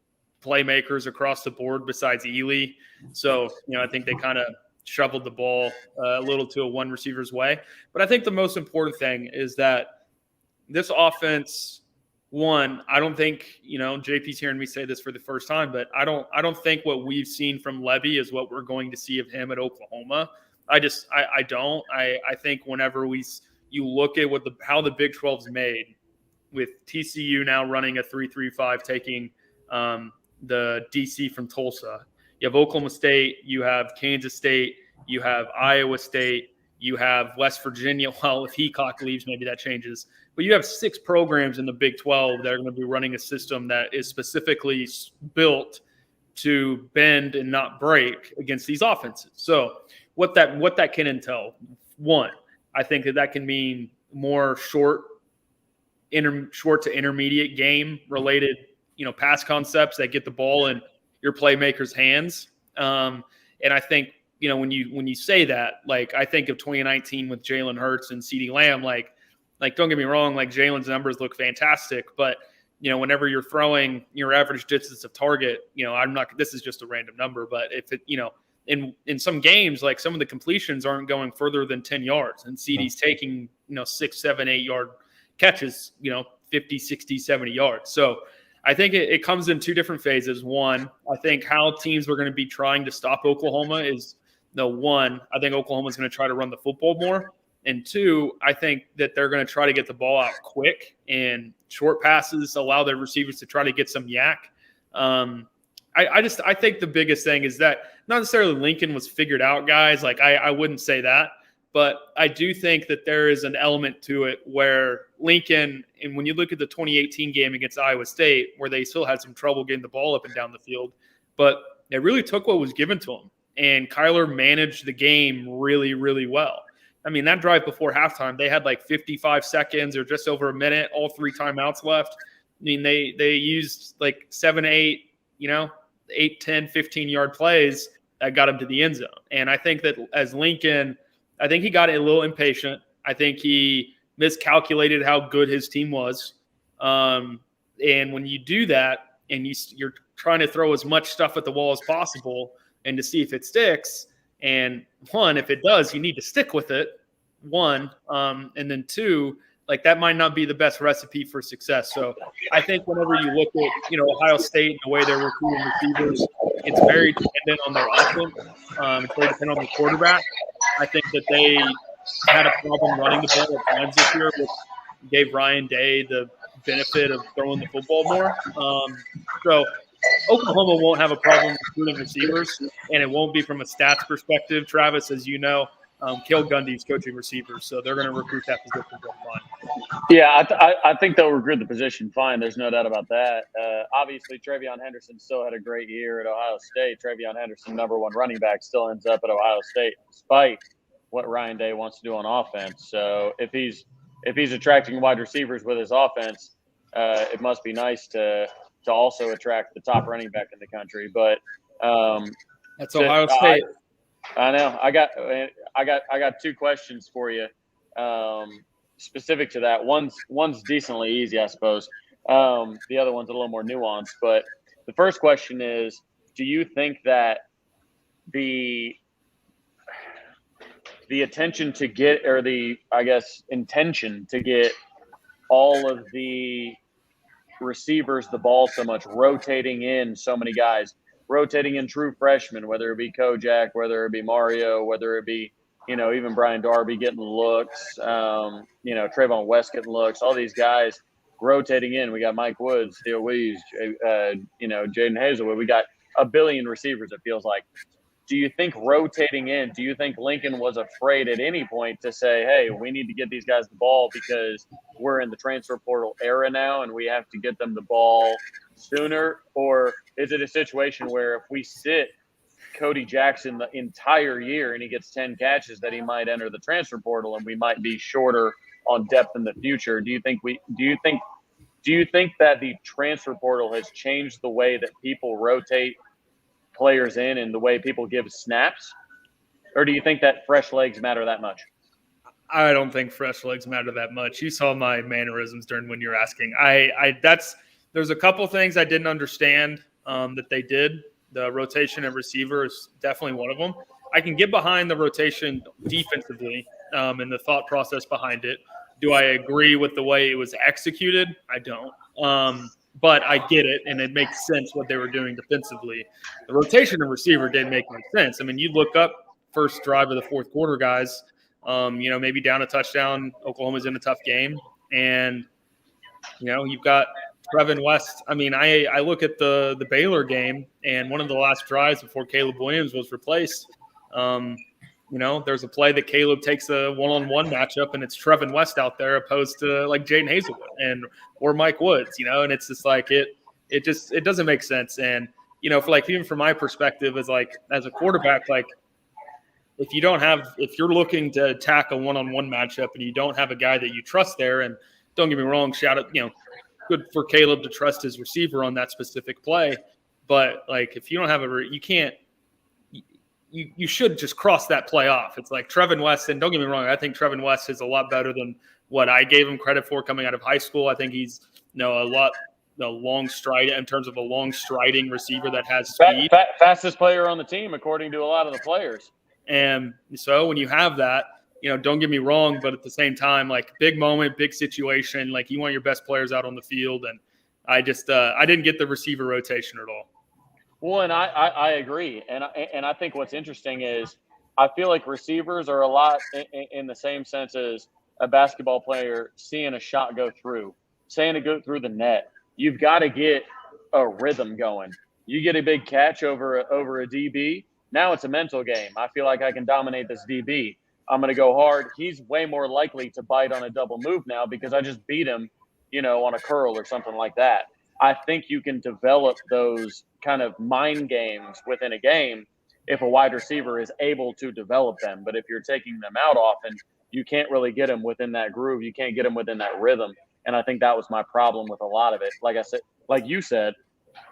playmakers across the board besides Ely. So, I think they kind of shoveled the ball a little to a one receiver's way. But I think the most important thing is that this offense, one, I don't think, JP's hearing me say this for the first time, but I don't think what we've seen from Lebby is what we're going to see of him at Oklahoma. I don't. I think whenever you look at how the Big 12's made, with TCU now running a 3-3-5, taking the DC from Tulsa. You have Oklahoma State, you have Kansas State, you have Iowa State, you have West Virginia. Well, if Heacock leaves, maybe that changes. But you have 6 programs in the Big 12 that are going to be running a system that is specifically built to bend and not break against these offenses. So what that can entail, one, I think that can mean more short to intermediate game related, pass concepts that get the ball in your playmakers' hands. And I think, when you say that, like, I think of 2019 with Jalen Hurts and CeeDee Lamb, like don't get me wrong, like Jalen's numbers look fantastic, but whenever you're throwing your average distance of target, this is just a random number, but if it, in some games, like some of the completions aren't going further than 10 yards and CeeDee's taking, 6, 7, 8 yard catches, 50, 60, 70 yards. So I think it comes in 2 different phases. One, I think how teams are going to be trying to stop Oklahoma is, one, I think Oklahoma's going to try to run the football more. And 2, I think that they're going to try to get the ball out quick and short passes, allow their receivers to try to get some yak. I think the biggest thing is that not necessarily Lincoln was figured out, guys. Like I wouldn't say that, but I do think that there is an element to it where Lincoln, and when you look at the 2018 game against Iowa State, where they still had some trouble getting the ball up and down the field, but they really took what was given to them. And Kyler managed the game really, really well. I mean, that drive before halftime, they had like 55 seconds or just over a minute, all 3 timeouts left. I mean, they used like 7, 8, 8, 10, 15-yard plays that got him to the end zone. And I think that as Lincoln, I think he got a little impatient. I think he miscalculated how good his team was. And when you do that and you're trying to throw as much stuff at the wall as possible and to see if it sticks, and one, if it does, you need to stick with it, one. And then 2, like that might not be the best recipe for success. So I think whenever you look at, Ohio State and the way they're recruiting receivers, it's very dependent on their offense. It's very dependent on the quarterback. I think that they had a problem running the ball at times this year, which gave Ryan Day the benefit of throwing the football more. So Oklahoma won't have a problem recruiting receivers, and it won't be from a stats perspective. Travis, as you know, Cale Gundy's coaching receivers, so they're going to recruit that position just fine. Yeah, I think they'll recruit the position fine. There's no doubt about that. Obviously, Travion Henderson still had a great year at Ohio State. Travion Henderson, number one running back, still ends up at Ohio State, despite what Ryan Day wants to do on offense. So if he's attracting wide receivers with his offense, it must be nice to also attract the top running back in the country. But That's Ohio State. I know. I got two questions for you. Specific to that, one's decently easy, I suppose. The other one's a little more nuanced. But the first question is: do you think that the attention to get, or the, I guess, intention to get all of the receivers the ball so much, rotating in so many guys, rotating in true freshmen, whether it be Kojak, whether it be Mario, whether it be, even Brian Darby getting looks, Trayvon West getting looks, all these guys rotating in. We got Mike Woods, Steele Wees, Jaden Hazelwood. We got a billion receivers, it feels like. Do you think rotating in, do you think Lincoln was afraid at any point to say, hey, we need to get these guys the ball because we're in the transfer portal era now and we have to get them the ball sooner? Or is it a situation where if we sit Cody Jackson the entire year and he gets 10 catches, that he might enter the transfer portal and we might be shorter on depth in the future? Do you think that the transfer portal has changed the way that people rotate players in and the way people give snaps? Or do you think that fresh legs matter that much? I don't think fresh legs matter that much. You saw my mannerisms during when you're asking. There's a couple things I didn't understand that they did. The rotation at receiver is definitely one of them. I can get behind the rotation defensively and the thought process behind it. Do I agree with the way it was executed? I don't. But I get it, and it makes sense what they were doing defensively. The rotation of receiver didn't make much sense. I mean, you look up first drive of the fourth quarter, guys, maybe down a touchdown. Oklahoma's in a tough game. And, you've got Trevin West. I mean, I look at the Baylor game, and one of the last drives before Caleb Williams was replaced, there's a play that Caleb takes a one-on-one matchup, and it's Trevin West out there opposed to like Jaden Hazelwood or Mike Woods, and it's just like it doesn't make sense. And even from my perspective as a quarterback, if you're looking to attack a one-on-one matchup and you don't have a guy that you trust there, and don't get me wrong, shout out, good for Caleb to trust his receiver on that specific play, but if you don't have you can't. You should just cross that play off. It's like Trevin West, and don't get me wrong, I think Trevin West is a lot better than what I gave him credit for coming out of high school. I think he's long stride in terms of a long striding receiver that has speed. Fastest player on the team, according to a lot of the players. And so when you have that, don't get me wrong, but at the same time, big moment, big situation, you want your best players out on the field. And I just I didn't get the receiver rotation at all. Well, and I agree. And I think what's interesting is I feel like receivers are a lot in the same sense as a basketball player seeing a shot go through, saying it go through the net. You've got to get a rhythm going. You get a big catch over a DB. Now it's a mental game. I feel like I can dominate this DB. I'm going to go hard. He's way more likely to bite on a double move now because I just beat him, on a curl or something like that. I think you can develop those kind of mind games within a game if a wide receiver is able to develop them. But if you're taking them out often, you can't really get them within that groove. You can't get them within that rhythm. And I think that was my problem with a lot of it. Like I said, like you said,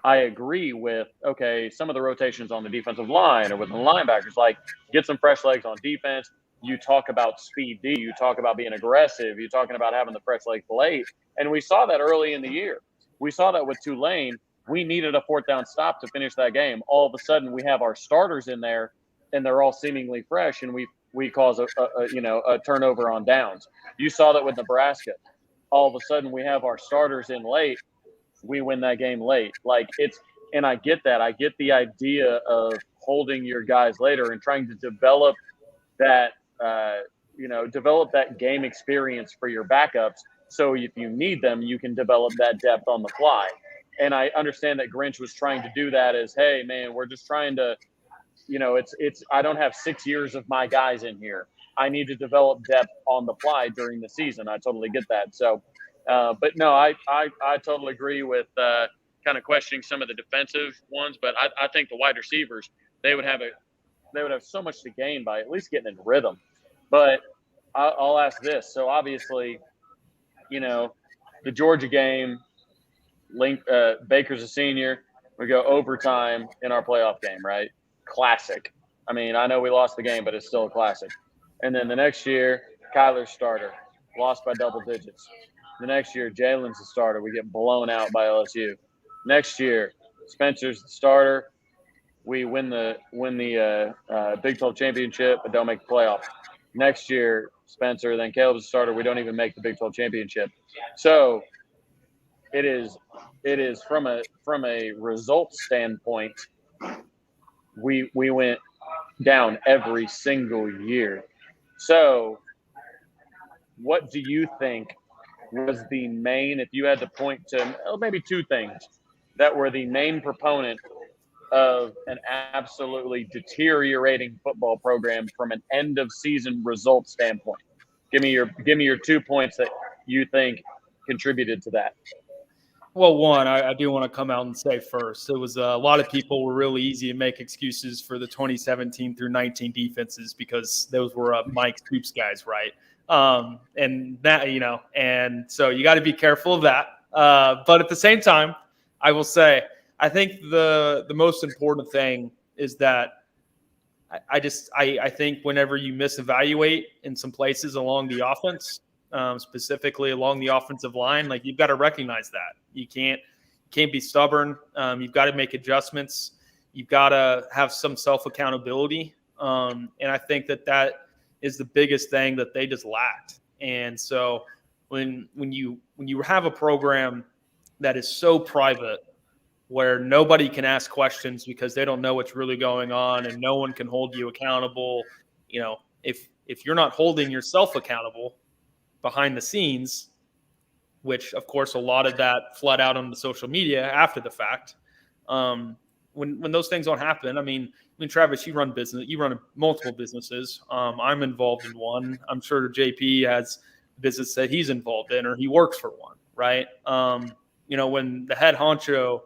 I agree with, okay, some of the rotations on the defensive line or with the linebackers, get some fresh legs on defense. You talk about speed D. You talk about being aggressive. You're talking about having the fresh legs late. And we saw that early in the year. We saw that with Tulane. We needed a fourth down stop to finish that game. All of a sudden, we have our starters in there, and they're all seemingly fresh, and we cause a turnover on downs. You saw that with Nebraska. All of a sudden, we have our starters in late. We win that game late. And I get that. I get the idea of holding your guys later and trying to develop that, develop that game experience for your backups. So if you need them, you can develop that depth on the fly. And I understand that Grinch was trying to do that as, hey, man, we're just trying to, I don't have 6 years of my guys in here. I need to develop depth on the fly during the season. I totally get that. So, but no, I totally agree with kind of questioning some of the defensive ones. But I think the wide receivers, they would have so much to gain by at least getting in rhythm. But I'll ask this. So obviously, the Georgia game, Baker's a senior. We go overtime in our playoff game, right? Classic. I mean, I know we lost the game, but it's still a classic. And then the next year, Kyler's starter, lost by double digits. The next year, Jalen's the starter. We get blown out by LSU. Next year, Spencer's the starter. We win the Big 12 championship, but don't make the playoff. Next year, Spencer, then Caleb's the starter. We don't even make the Big 12 championship. So it is from a results standpoint, we went down every single year. So what do you think was the main, if you had to point to maybe two things that were the main proponent of an absolutely deteriorating football program from an end of season results standpoint? Give me your 2 points that you think contributed to that. Well, one, I do want to come out and say first, it was a lot of people were really easy to make excuses for the 2017 through 19 defenses because those were Mike Stoops guys, right? And that, and so you got to be careful of that. But at the same time, I will say, I think the most important thing is that I think whenever you misevaluate in some places along the offense, specifically along the offensive line, like you've got to recognize that you can't be stubborn. You've got to make adjustments. You've got to have some self-accountability. And I think that is the biggest thing that they just lacked. And so when you have a program that is so private, where nobody can ask questions because they don't know what's really going on and no one can hold you accountable, if you're not holding yourself accountable behind the scenes, which of course a lot of that flood out on the social media after the fact. When those things don't happen, I mean, Travis, you run multiple businesses. I'm involved in one. I'm sure JP has a business that he's involved in, or he works for one, right? When the head honcho,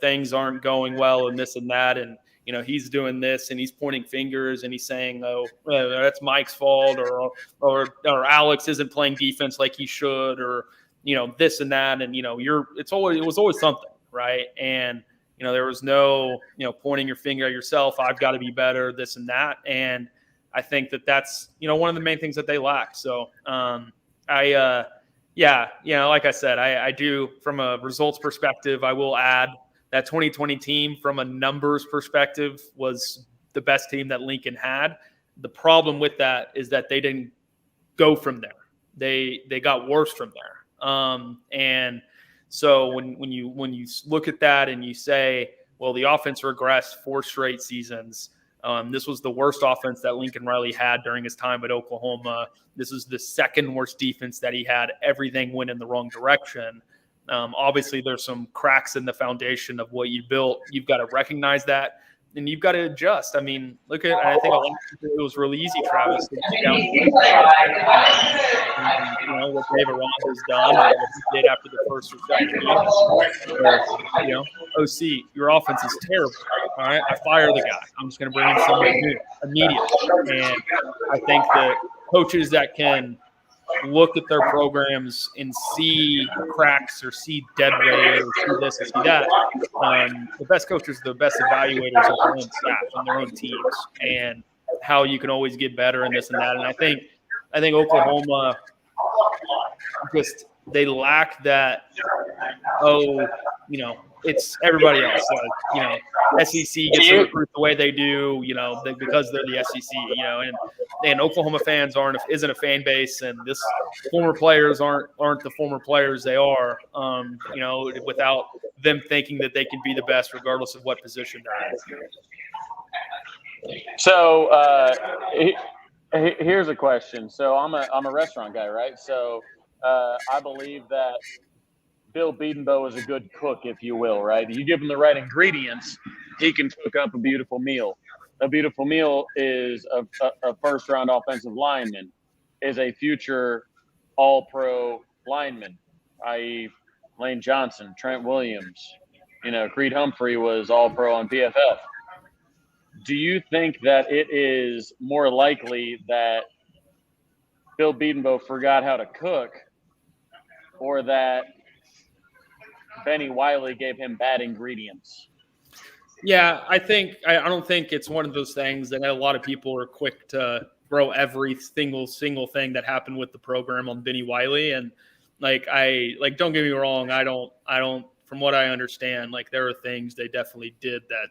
things aren't going well and this and that, and he's doing this and he's pointing fingers and he's saying, oh, well, that's Mike's fault, or Alex isn't playing defense like he should, or this and that, and it was always something, right? And there was no pointing your finger at yourself. I've got to be better, this and that, and I think that's one of the main things that they lack. So like I said, I do, from a results perspective, I will add that 2020 team from a numbers perspective was the best team that Lincoln had. The problem with that is that they didn't go from there. They got worse from there. And so when you look at that and you say, well, the offense regressed 4 straight seasons. This was the worst offense that Lincoln Riley had during his time at Oklahoma. This is the second worst defense that he had. Everything went in the wrong direction. Obviously, there's some cracks in the foundation of what you built. You've got to recognize that, and you've got to adjust. I mean, I think it was really easy, Travis, to get down what Dave Aranda's done, and what he did after the first or second game. OC, your offense is terrible. All right, I fire the guy. I'm just going to bring in somebody new immediately. And I think that coaches that can look at their programs and see cracks or see dead weight or see this or see that. The best coaches are the best evaluators of their own staff and their own teams, and how you can always get better and this and that. And I think Oklahoma just, they lack that. It's everybody else. Like, SEC gets to recruit the way they do, because they're the SEC, and Oklahoma fans isn't a fan base, and this former players aren't the former players they are, without them thinking that they can be the best regardless of what position they're in. So here's a question. So I'm a restaurant guy, right? So I believe that Bill Bedenbaugh is a good cook, if you will, right? You give him the right ingredients, he can cook up a beautiful meal. A beautiful meal is a first-round offensive lineman, is a future all-pro lineman, i.e. Lane Johnson, Trent Williams. Creed Humphrey was all-pro on PFF. Do you think that it is more likely that Bill Bedenbaugh forgot how to cook, or that Benny Wiley gave him bad ingredients? Yeah, I don't think it's one of those things that a lot of people are quick to throw every single thing that happened with the program on Benny Wiley. And don't get me wrong, I don't from what I understand, there are things they definitely did that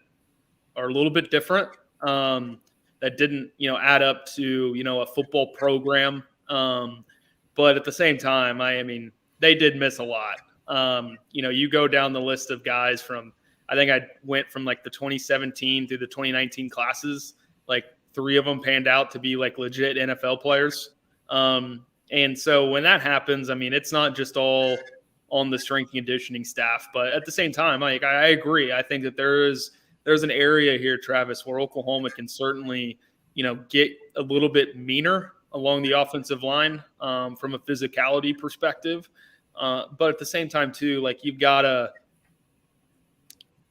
are a little bit different, that didn't, add up to, a football program. But at the same time, I mean, they did miss a lot. You go down the list of guys from, I think I went from the 2017 through the 2019 classes, 3 of them panned out to be legit NFL players. And so when that happens, I mean, it's not just all on the strength and conditioning staff, but at the same time, I agree. I think that there's an area here, Travis, where Oklahoma can certainly, get a little bit meaner along the offensive line, from a physicality perspective. But at the same time too,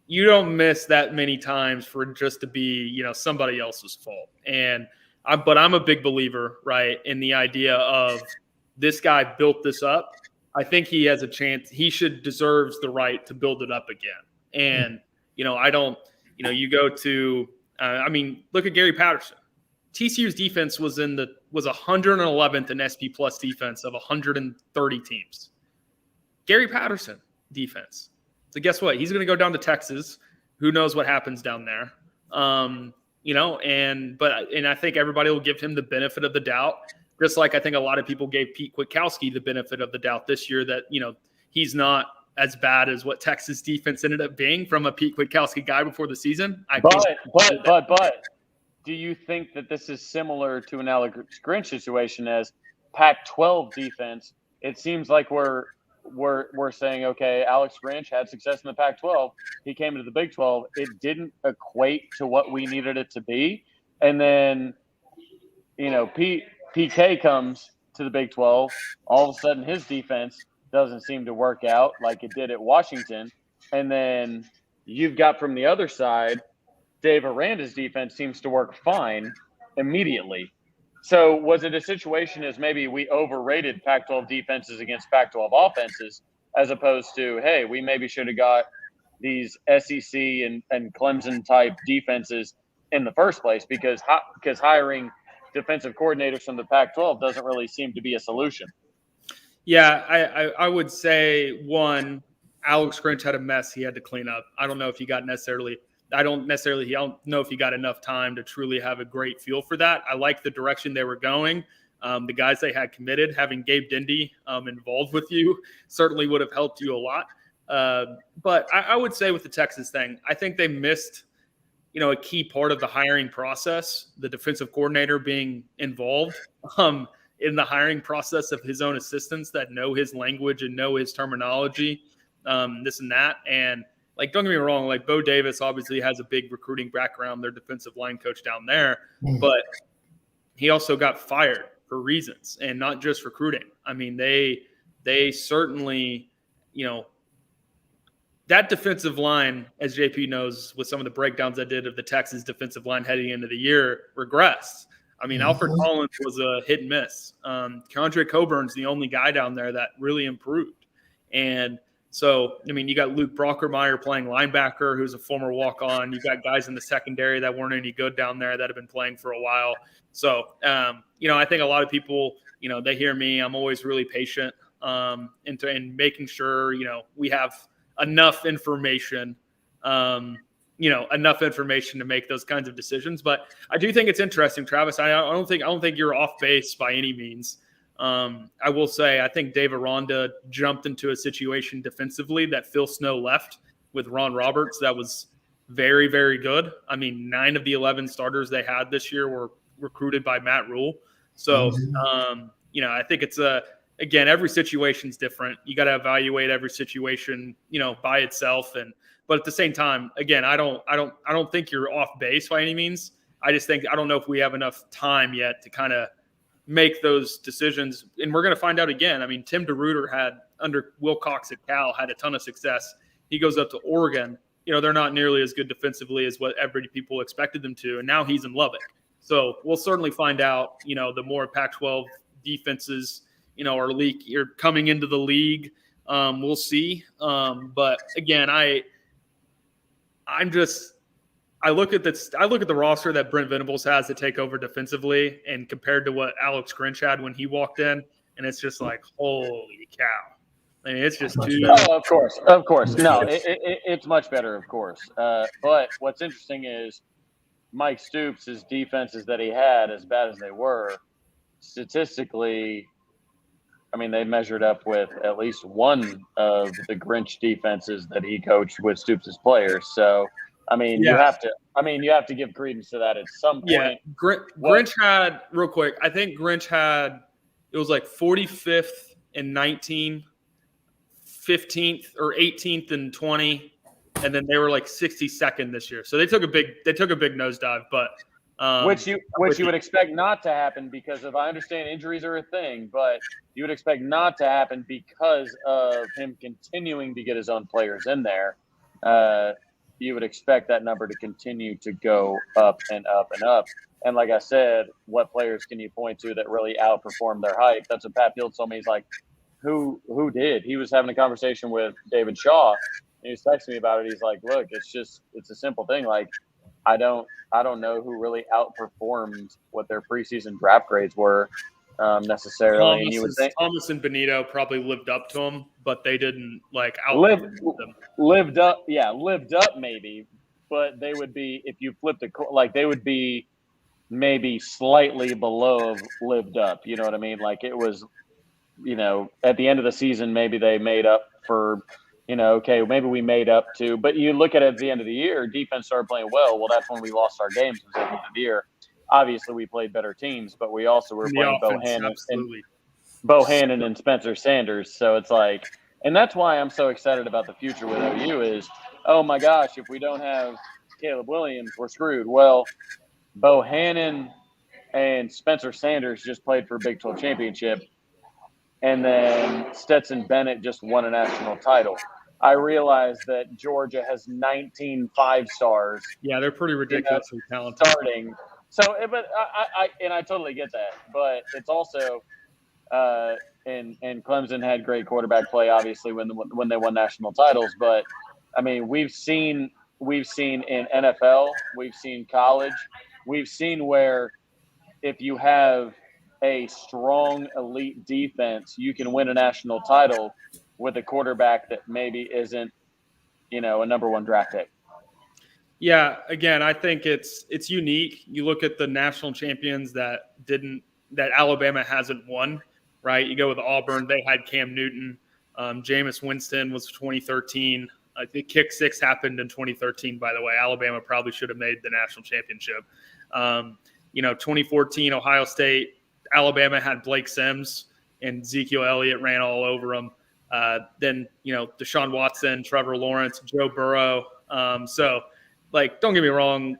you don't miss that many times for just to be, somebody else's fault. But I'm a big believer, right, in the idea of this guy built this up. I think he has a chance. He deserves the right to build it up again. And, I don't, you go to, look at Gary Patterson. TCU's defense was 111th in SP plus defense of 130 teams. Gary Patterson defense. So guess what? He's going to go down to Texas. Who knows what happens down there? And I think everybody will give him the benefit of the doubt, just like I think a lot of people gave Pete Kwiatkowski the benefit of the doubt this year that, he's not as bad as what Texas defense ended up being from a Pete Kwiatkowski guy before the season. But do you think that this is similar to an Alex Grinch situation as Pac-12 defense? It seems like we're saying, okay, Alex Grinch had success in the Pac-12. He came into the Big 12. It didn't equate to what we needed it to be. And then, PK comes to the Big 12. All of a sudden, his defense doesn't seem to work out like it did at Washington. And then you've got from the other side, Dave Aranda's defense seems to work fine immediately. So was it a situation as maybe we overrated Pac-12 defenses against Pac-12 offenses, as opposed to, hey, we maybe should have got these SEC and Clemson type defenses in the first place, because hiring defensive coordinators from the Pac-12 doesn't really seem to be a solution. Yeah, I would say, one, Alex Grinch had a mess he had to clean up. I don't know if he got I don't know if he got enough time to truly have a great feel for that. I like the direction they were going. The guys they had committed, having Gabe Dindy involved with you certainly would have helped you a lot. But I would say with the Texas thing, I think they missed, a key part of the hiring process, the defensive coordinator being involved in the hiring process of his own assistants that know his language and know his terminology, this and that. And don't get me wrong, Bo Davis obviously has a big recruiting background, their defensive line coach down there, but he also got fired for reasons, and not just recruiting. I mean, they certainly, that defensive line, as JP knows, with some of the breakdowns I did of the Texas defensive line heading into the year, regressed. I mean, Alfred Collins was a hit and miss. Keandre Coburn's the only guy down there that really improved. And so, you got Luke Brockermeyer playing linebacker, who's a former walk-on. You got guys in the secondary that weren't any good down there that have been playing for a while. So, I think a lot of people, they hear me. I'm always really patient in making sure, we have enough information, enough information to make those kinds of decisions. But I do think it's interesting, Travis. I don't think you're off base by any means. I will say, I think Dave Aranda jumped into a situation defensively that Phil Snow left with Ron Roberts. That was very, very good. 9 of the 11 starters they had this year were recruited by Matt Rule. So, I think it's again, every situation's different. You got to evaluate every situation, by itself. But at the same time, again, I don't think you're off base by any means. I just think I don't know if we have enough time yet to kind of make those decisions. And we're going to find out again. I mean, Tim DeRuyter had under Wilcox at Cal had a ton of success. He goes up to Oregon. They're not nearly as good defensively as what every people expected them to. And now he's in Lubbock. So we'll certainly find out, the more Pac-12 defenses, are coming into the league. We'll see. But again, I look at the roster that Brent Venables has to take over defensively, and compared to what Alex Grinch had when he walked in, and it's just like, holy cow! I mean, it's just too. Oh, of course. No, it's much better, of course. But what's interesting is Mike Stoops' defenses that he had, as bad as they were, statistically, I mean, they measured up with at least one of the Grinch defenses that he coached with Stoops' players. So, I mean, you have to give credence to that at some point. Yeah, Grinch had, real quick, I think Grinch had, it was like 45th and 19, 15th or 18th and 20, and then they were like 62nd this year. So they took a big nosedive, but which you would expect not to happen because I understand injuries are a thing, but you would expect not to happen because of him continuing to get his own players in there. You would expect that number to continue to go up and up and up. And like I said, what players can you point to that really outperformed their hype? That's what Pat Fields told me. He's like, who did? He was having a conversation with David Shaw, and he was texting me about it. He's like, look, it's a simple thing. Like, I don't know who really outperformed what their preseason draft grades were necessarily. And you would think Thomas and Benito probably lived up to them, but they didn't like lived up maybe, but they would be, if you flipped they would be maybe slightly below lived up. You know what I mean? Like it was, at the end of the season, maybe they made up for. Okay, maybe we made up to, but you look at it at the end of the year, defense started playing well. Well, that's when we lost our games at the end of the year. Obviously, we played better teams, but we also were playing Bohannon and Spencer Sanders. So it's like, and that's why I'm so excited about the future with OU is, oh my gosh, if we don't have Caleb Williams, we're screwed. Well, Bohannon and Spencer Sanders just played for a Big 12 championship. And then Stetson Bennett just won a national title. I realize that Georgia has 19 5-stars. Yeah, they're pretty ridiculously talented. Starting. So, but I totally get that. But it's also, and Clemson had great quarterback play, obviously, when they won national titles. But, I mean, we've seen in NFL, we've seen college, we've seen where if you have a strong elite defense, you can win a national title with a quarterback that maybe isn't, a number one draft pick. Yeah, again, I think it's unique. You look at the national champions that Alabama hasn't won, right? You go with Auburn, they had Cam Newton. Jameis Winston was 2013. I think Kick Six happened in 2013, by the way. Alabama probably should have made the national championship. 2014, Ohio State, Alabama had Blake Sims and Ezekiel Elliott ran all over them. Then, Deshaun Watson, Trevor Lawrence, Joe Burrow. So, don't get me wrong,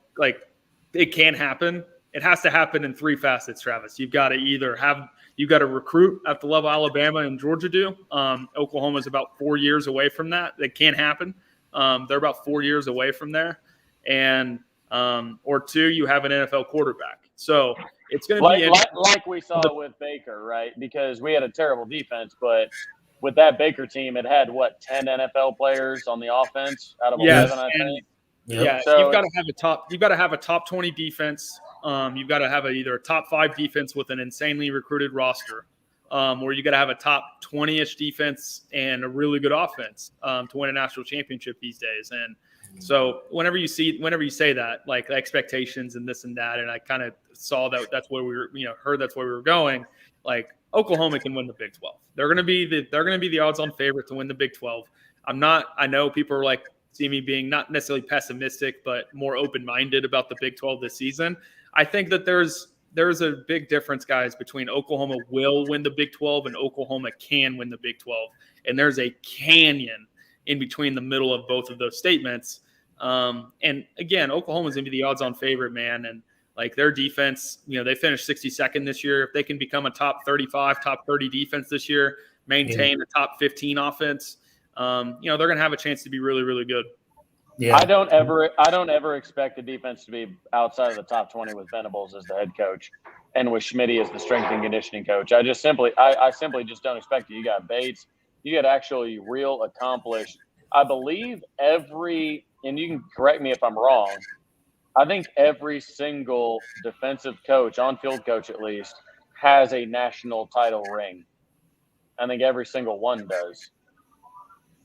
it can happen. It has to happen in three facets, Travis. You've got to recruit at the level Alabama and Georgia do. Oklahoma's about 4 years away from that. That can't happen. They're about 4 years away from there. And, or two, you have an NFL quarterback. So it's going to be like we saw with Baker, right? Because we had a terrible defense, but with that Baker team, it had 10 NFL players on the offense out of 11, I think. Yeah, so you've got to have a top 20 defense. You've got to have either a top 5 defense with an insanely recruited roster, or you got to have a top 20-ish defense and a really good offense to win a national championship these days. And so whenever you say that, like expectations and this and that, and I kind of saw that's where we were, heard that's where we were going. Like Oklahoma can win the Big 12. They're going to be the odds-on favorite to win the Big 12. I know people are see me being not necessarily pessimistic, but more open-minded about the Big 12 this season. I think that there's a big difference, guys, between Oklahoma will win the Big 12 and Oklahoma can win the Big 12. And there's a canyon in between the middle of both of those statements. And again, Oklahoma's going to be the odds-on favorite, man. And Like their defense, they finished 62nd this year. If they can become a top 35, top 30 defense this year, maintain a top 15 offense, they're going to have a chance to be really, really good. Yeah. I don't ever expect the defense to be outside of the top 20 with Venables as the head coach and with Schmitty as the strength and conditioning coach. I simply just don't expect it. You got Bates, you got actually real accomplished. I believe and you can correct me if I'm wrong, I think every single defensive coach, on-field coach at least, has a national title ring. I think every single one does.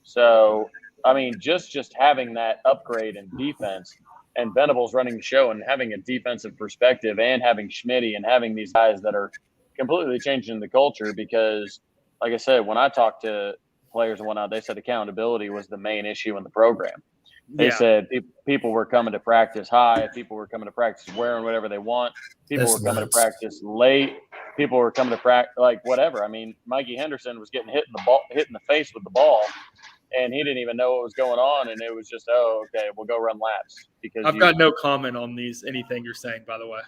So, I mean, just having that upgrade in defense and Venables running the show and having a defensive perspective and having Schmitty and having these guys that are completely changing the culture because, like I said, when I talked to players and whatnot, they said accountability was the main issue in the program. They said people were coming to practice high. People were coming to practice wearing whatever they want. People were coming to practice late. People were coming to practice like whatever. I mean, Mikey Henderson was getting hit in the face with the ball, and he didn't even know what was going on. And it was just, okay, we'll go run laps. Because I've got no comment on anything you're saying, by the way.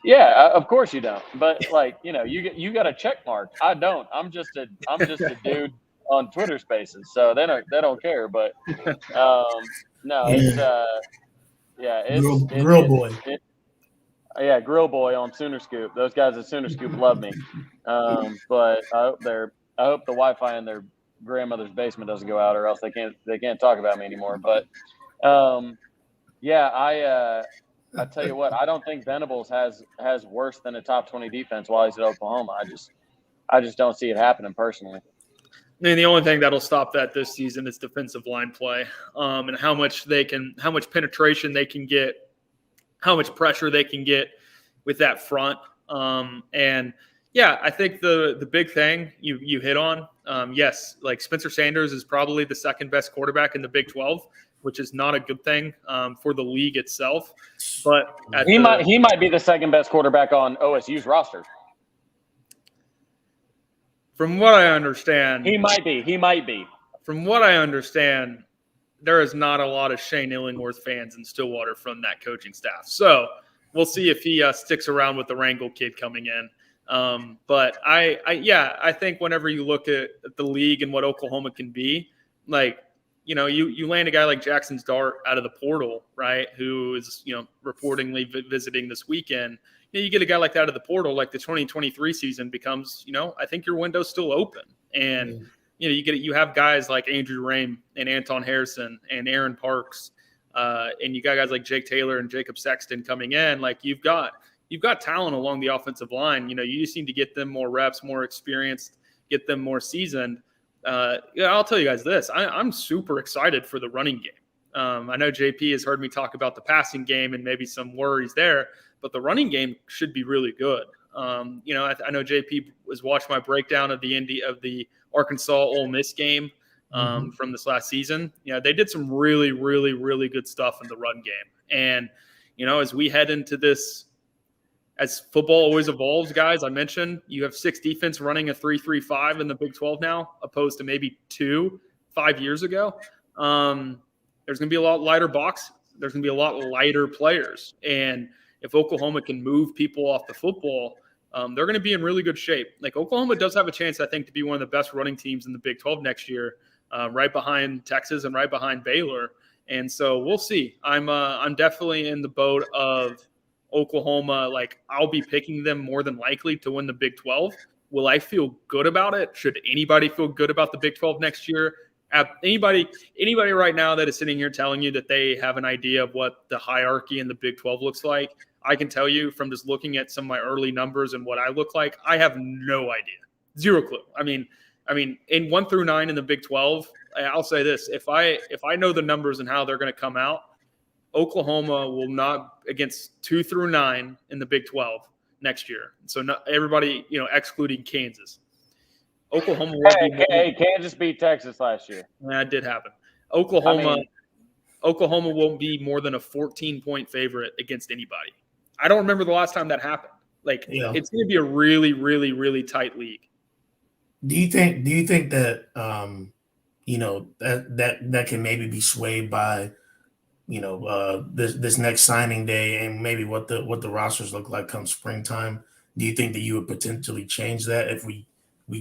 Yeah, of course you don't. But you got a check mark. I don't. I'm just a dude on Twitter Spaces, so they don't care. But no, it's Grill Boy. Grill Boy on Sooner Scoop. Those guys at Sooner Scoop love me. But I hope the Wi-Fi in their grandmother's basement doesn't go out, or else they can't talk about me anymore. But I tell you what, I don't think Venables has worse than a top 20 defense while he's at Oklahoma. I just don't see it happening personally. I mean, the only thing that'll stop that this season is defensive line play, and how much penetration they can get, how much pressure they can get with that front. I think the big thing you hit on, yes, like Spencer Sanders is probably the second best quarterback in the Big 12, which is not a good thing for the league itself. But he might be the second best quarterback on OSU's roster. From what I understand, he might be. From what I understand, there is not a lot of Shane Illingworth fans in Stillwater from that coaching staff. So we'll see if he sticks around with the Rangel kid coming in. But I think whenever you look at the league and what Oklahoma can be, like, you land a guy like Jackson Dart out of the portal, right, who is, reportedly visiting this weekend. You get a guy like that out of the portal, like the 2023 season becomes, I think your window's still open. And, you have guys like Andrew Rame and Anton Harrison and Aaron Parks, and you got guys like Jake Taylor and Jacob Sexton coming in. Like you've got talent along the offensive line. You just need to get them more reps, more experienced, get them more seasoned. I'll tell you guys this. I'm super excited for the running game. I know JP has heard me talk about the passing game and maybe some worries there, but the running game should be really good. I know JP was watching my breakdown of the Arkansas Ole Miss game from this last season. They did some really, really, really good stuff in the run game. And, as we head into this, as football always evolves, guys, I mentioned you have 6 defense running a 3-3-5 in the Big 12 now, opposed to maybe 2 5 years ago. There's going to be a lot lighter boxes. There's going to be a lot lighter players. And if Oklahoma can move people off the football, they're going to be in really good shape. Like Oklahoma does have a chance, I think, to be one of the best running teams in the Big 12 next year, right behind Texas and right behind Baylor. And so we'll see. I'm definitely in the boat of Oklahoma. Like I'll be picking them more than likely to win the Big 12. Will I feel good about it? Should anybody feel good about the Big 12 next year? Anybody right now that is sitting here telling you that they have an idea of what the hierarchy in the Big 12 looks like, I can tell you from just looking at some of my early numbers and what I look like, I have no idea. Zero clue. I mean, in 1 through 9 in the Big 12, I'll say this. If I know the numbers and how they're going to come out, Oklahoma will not against 2 through 9 in the Big 12 next year. So not everybody, excluding Kansas. Oklahoma won't Kansas beat Texas last year. That did happen. Oklahoma won't be more than a 14-point favorite against anybody. I don't remember the last time that happened. It's going to be a really, really, really tight league. Do you think that that can maybe be swayed by this next signing day and maybe what the rosters look like come springtime, do you think that you would potentially change that if we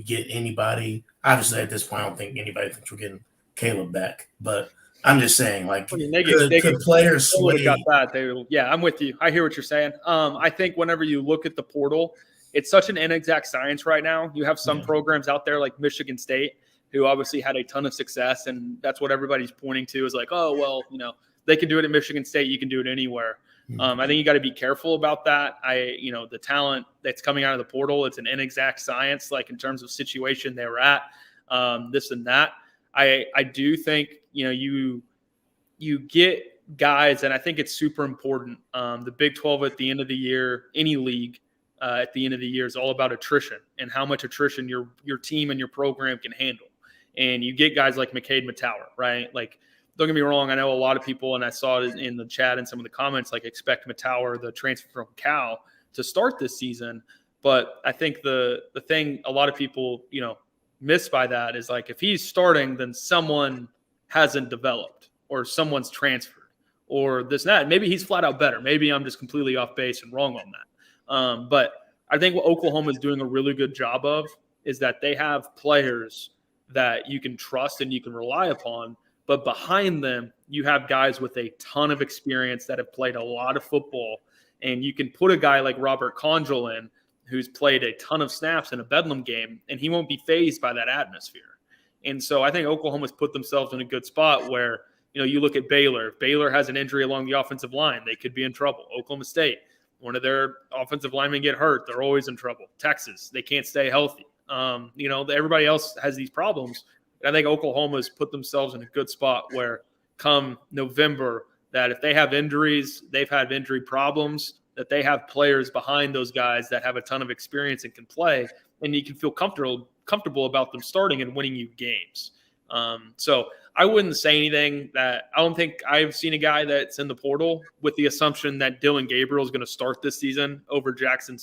get anybody? Obviously, at this point, I don't think anybody thinks we're getting Caleb back, but I'm just saying, like, I mean, could players would have got sway? that. Yeah, I'm with you. I hear what you're saying. I think whenever you look at the portal, it's such an inexact science right now. You have some Yeah. programs out there like Michigan State who obviously had a ton of success, and that's what everybody's pointing to is like, oh, well, they can do it at Michigan State. You can do it anywhere. I think you got to be careful about that. The talent that's coming out of the portal, it's an inexact science, like in terms of situation they were at, this and that. I do think, you get guys, and I think it's super important. The Big 12 at the end of the year, any league at the end of the year is all about attrition and how much attrition your team and your program can handle. And you get guys like McCade Matauer, right? Like, don't get me wrong. I know a lot of people, and I saw it in the chat and some of the comments, like expect Matauer, the transfer from Cal, to start this season. But I think the thing a lot of people, miss by that is like if he's starting, then someone hasn't developed or someone's transferred or this and that. Maybe he's flat out better. Maybe I'm just completely off base and wrong on that. But I think what Oklahoma is doing a really good job of is that they have players that you can trust and you can rely upon. But behind them, you have guys with a ton of experience that have played a lot of football. And you can put a guy like Robert Conjol in who's played a ton of snaps in a Bedlam game, and he won't be fazed by that atmosphere. And so I think Oklahoma's put themselves in a good spot where, you look at Baylor. If Baylor has an injury along the offensive line, they could be in trouble. Oklahoma State, one of their offensive linemen get hurt, they're always in trouble. Texas, they can't stay healthy. Everybody else has these problems. And I think Oklahoma's put themselves in a good spot where come November, that if they have injuries, they've had injury problems, that they have players behind those guys that have a ton of experience and can play, and you can feel comfortable about them starting and winning you games. So I wouldn't say anything that I don't think I've seen a guy that's in the portal with the assumption that Dylan Gabriel is going to start this season over Jackson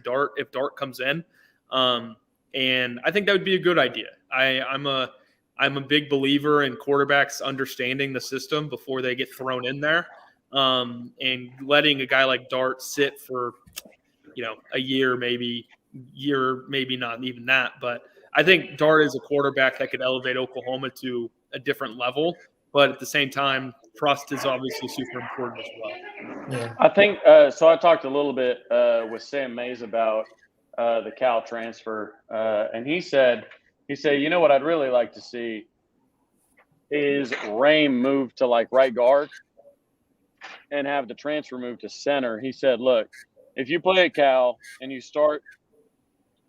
Dart if Dart comes in. And I think that would be a good idea. I'm a big believer in quarterbacks understanding the system before they get thrown in there, and letting a guy like Dart sit for, a year, maybe not even that. But I think Dart is a quarterback that could elevate Oklahoma to a different level. But at the same time, trust is obviously super important as well. Yeah. I think so. I talked a little bit with Sam Mays about the Cal transfer, and he said, what I'd really like to see is Rame move to like right guard and have the transfer move to center. He said, look, if you play at Cal and you start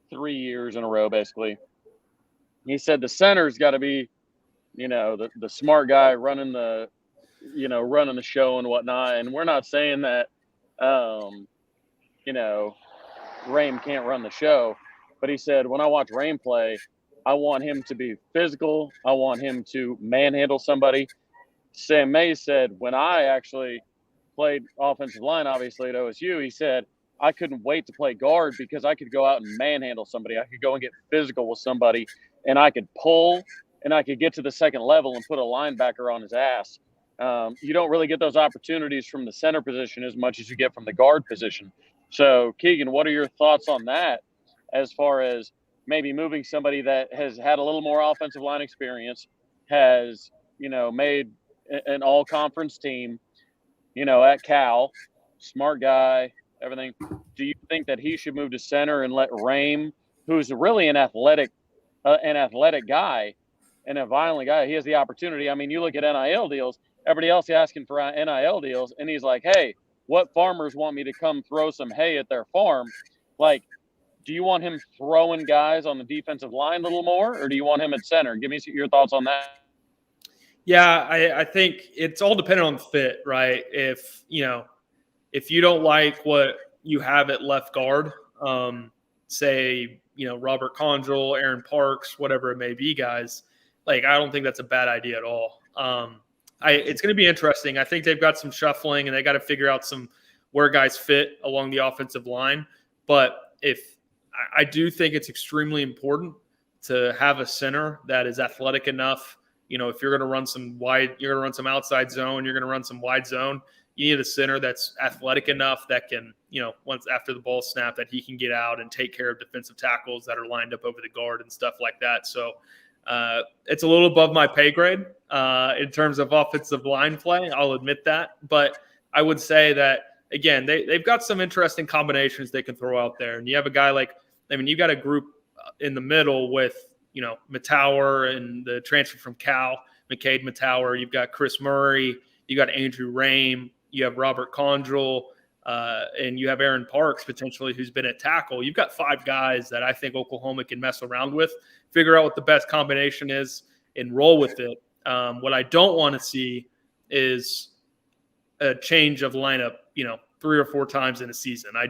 3 years in a row, basically, he said the center's got to be, the smart guy running the show and whatnot. And we're not saying that, Rame can't run the show, but he said, when I watch Rame play, I want him to be physical. I want him to manhandle somebody. Sam Mays said, when I actually played offensive line, obviously at OSU, he said, I couldn't wait to play guard because I could go out and manhandle somebody. I could go and get physical with somebody, and I could pull, and I could get to the second level and put a linebacker on his ass. You don't really get those opportunities from the center position as much as you get from the guard position. So, Keegan, what are your thoughts on that as far as maybe moving somebody that has had a little more offensive line experience, has, made an all-conference team, at Cal, smart guy, everything. Do you think that he should move to center and let Rame, who's really an athletic guy and a violent guy, he has the opportunity? I mean, you look at NIL deals, everybody else is asking for NIL deals, and he's like, hey, what farmers want me to come throw some hay at their farm? Like, do you want him throwing guys on the defensive line a little more, or do you want him at center? Give me your thoughts on that. Yeah, I think it's all dependent on fit, right? If you don't like what you have at left guard, say, Robert Conjol, Aaron Parks, whatever it may be, guys, like, I don't think that's a bad idea at all. It's going to be interesting. I think they've got some shuffling and they got to figure out where guys fit along the offensive line. But I do think it's extremely important to have a center that is athletic enough, if you're going to run some wide, you're going to run some outside zone, you're going to run some wide zone. You need a center that's athletic enough that can, once after the ball snap, that he can get out and take care of defensive tackles that are lined up over the guard and stuff like that. So it's a little above my pay grade in terms of offensive line play. I'll admit that. But I would say that, again, they've got some interesting combinations they can throw out there. And you have a guy you got a group in the middle with, Matower and the transfer from Cal, McCade Matower. You've got Chris Murray. You got Andrew Rame. You have Robert Condrell. And you have Aaron Parks, potentially, who's been at tackle. You've got 5 guys that I think Oklahoma can mess around with, figure out what the best combination is, and roll with it. What I don't want to see is a change of lineup, 3 or 4 times in a season. I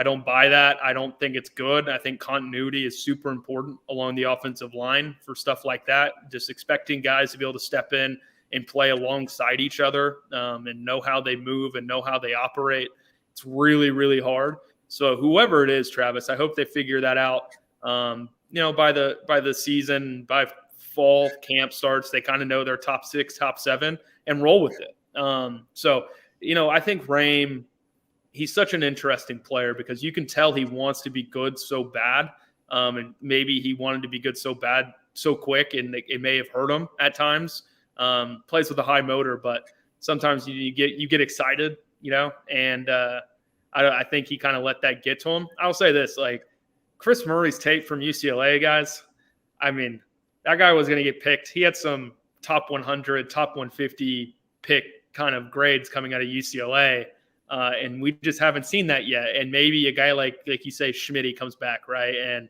don't buy that. I don't think it's good. I think continuity is super important along the offensive line for stuff like that. Just expecting guys to be able to step in and play alongside each other and know how they move and know how they operate. It's really, really hard. So whoever it is, Travis, I hope they figure that out. By the season, by fall camp starts, they kind of know their top 6, top 7, and roll with it. I think Rame, he's such an interesting player because you can tell he wants to be good so bad. And maybe he wanted to be good so bad, so quick, and it may have hurt him at times. Plays with a high motor, but sometimes you get excited, and I think he kind of let that get to him. I'll say this, Chris Murray's tape from UCLA, guys. I mean, that guy was going to get picked. He had some top 100, top 150 pick kind of grades coming out of UCLA. And we just haven't seen that yet. And maybe a guy like you say, Schmitty comes back, right? And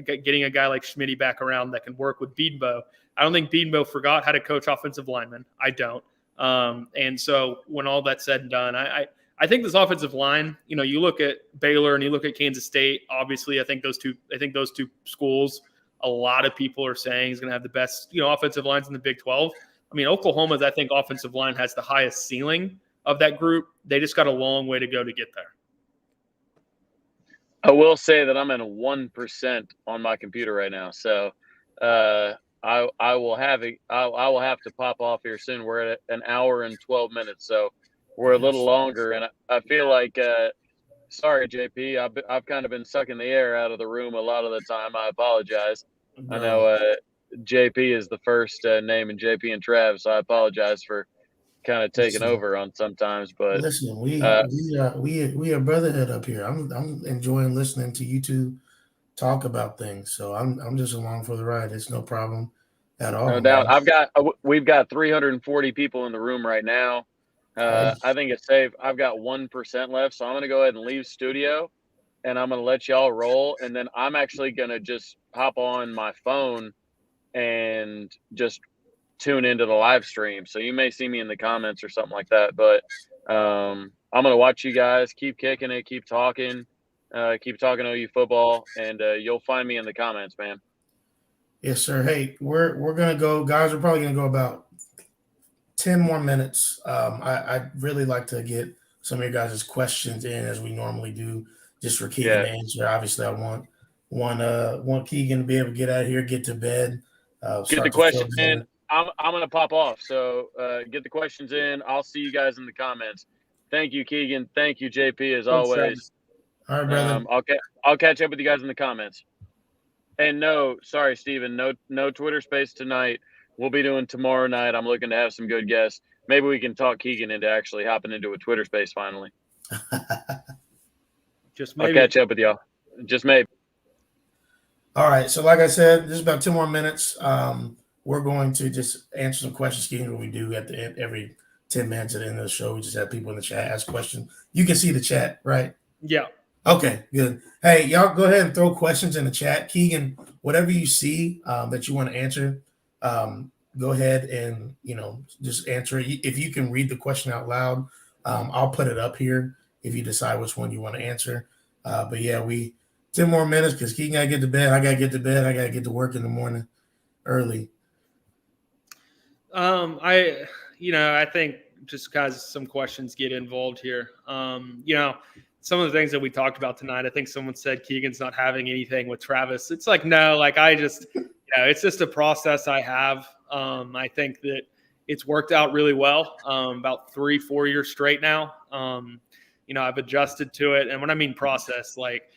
getting a guy like Schmitty back around that can work with Bedenbaugh. I don't think Bedenbaugh forgot how to coach offensive linemen. I don't. And so when all that's said and done, I think this offensive line, you look at Baylor and you look at Kansas State. Obviously, I think those two schools, a lot of people are saying is going to have the best, offensive lines in the Big 12. I mean, Oklahoma's, I think, offensive line has the highest ceiling of that group. They just got a long way to go to get there. I will say that I'm in 1% on my computer right now, so I will have to pop off here soon. We're at an hour and 12 minutes, so we're a little longer, and I feel like sorry, JP, I've kind of been sucking the air out of the room a lot of the time. I apologize. Bro. I know JP is the first name in JP and Trav, so I apologize for kind of taking over on sometimes. But listen, we are brotherhood up here. I'm enjoying listening to you two talk about things, so I'm just along for the ride. It's no problem at all. No doubt. We've got 340 people in the room right now. I think it's safe. I've got 1% left, so I'm going to go ahead and leave studio, and I'm going to let y'all roll, and then I'm actually going to just hop on my phone and just tune into the live stream. So you may see me in the comments or something like that, but I'm going to watch you guys. Keep kicking it. Keep talking OU football, and you'll find me in the comments, man. Yes, sir. Hey, we're going to go. Guys, we're probably going to go about 10 more minutes. I'd really like to get some of your guys' questions in as we normally do, just for Keegan to answer. Obviously, I want Keegan to be able to get out of here, get to bed. Get the questions in. I'm going to pop off. So get the questions in. I'll see you guys in the comments. Thank you, Keegan. Thank you, JP, as always. All right, brother. I'll catch up with you guys in the comments. And no, sorry, Steven, no Twitter space tonight. We'll be doing tomorrow night. I'm looking to have some good guests. Maybe we can talk Keegan into actually hopping into a Twitter space finally. Just maybe. I'll catch up with y'all. Just maybe. All right. So like I said, this is about 10 more minutes. We're going to just answer some questions, Keegan, what we do at the end, every 10 minutes at the end of the show. We just have people in the chat ask questions. You can see the chat, right? Yeah. Okay, good. Hey, y'all go ahead and throw questions in the chat. Keegan, whatever you see that you want to answer, go ahead and, just answer it. If you can read the question out loud, I'll put it up here if you decide which one you want to answer. But yeah, 10 more minutes because Keegan got to get to bed. I got to get to bed. I got to get to work in the morning early. I think just because some questions get involved here, some of the things that we talked about tonight, I think someone said Keegan's not having anything with Travis. It's like, no, Yeah, it's just a process I have. I think that it's worked out really well. About 3-4 years straight now. I've adjusted to it, and when I mean process, like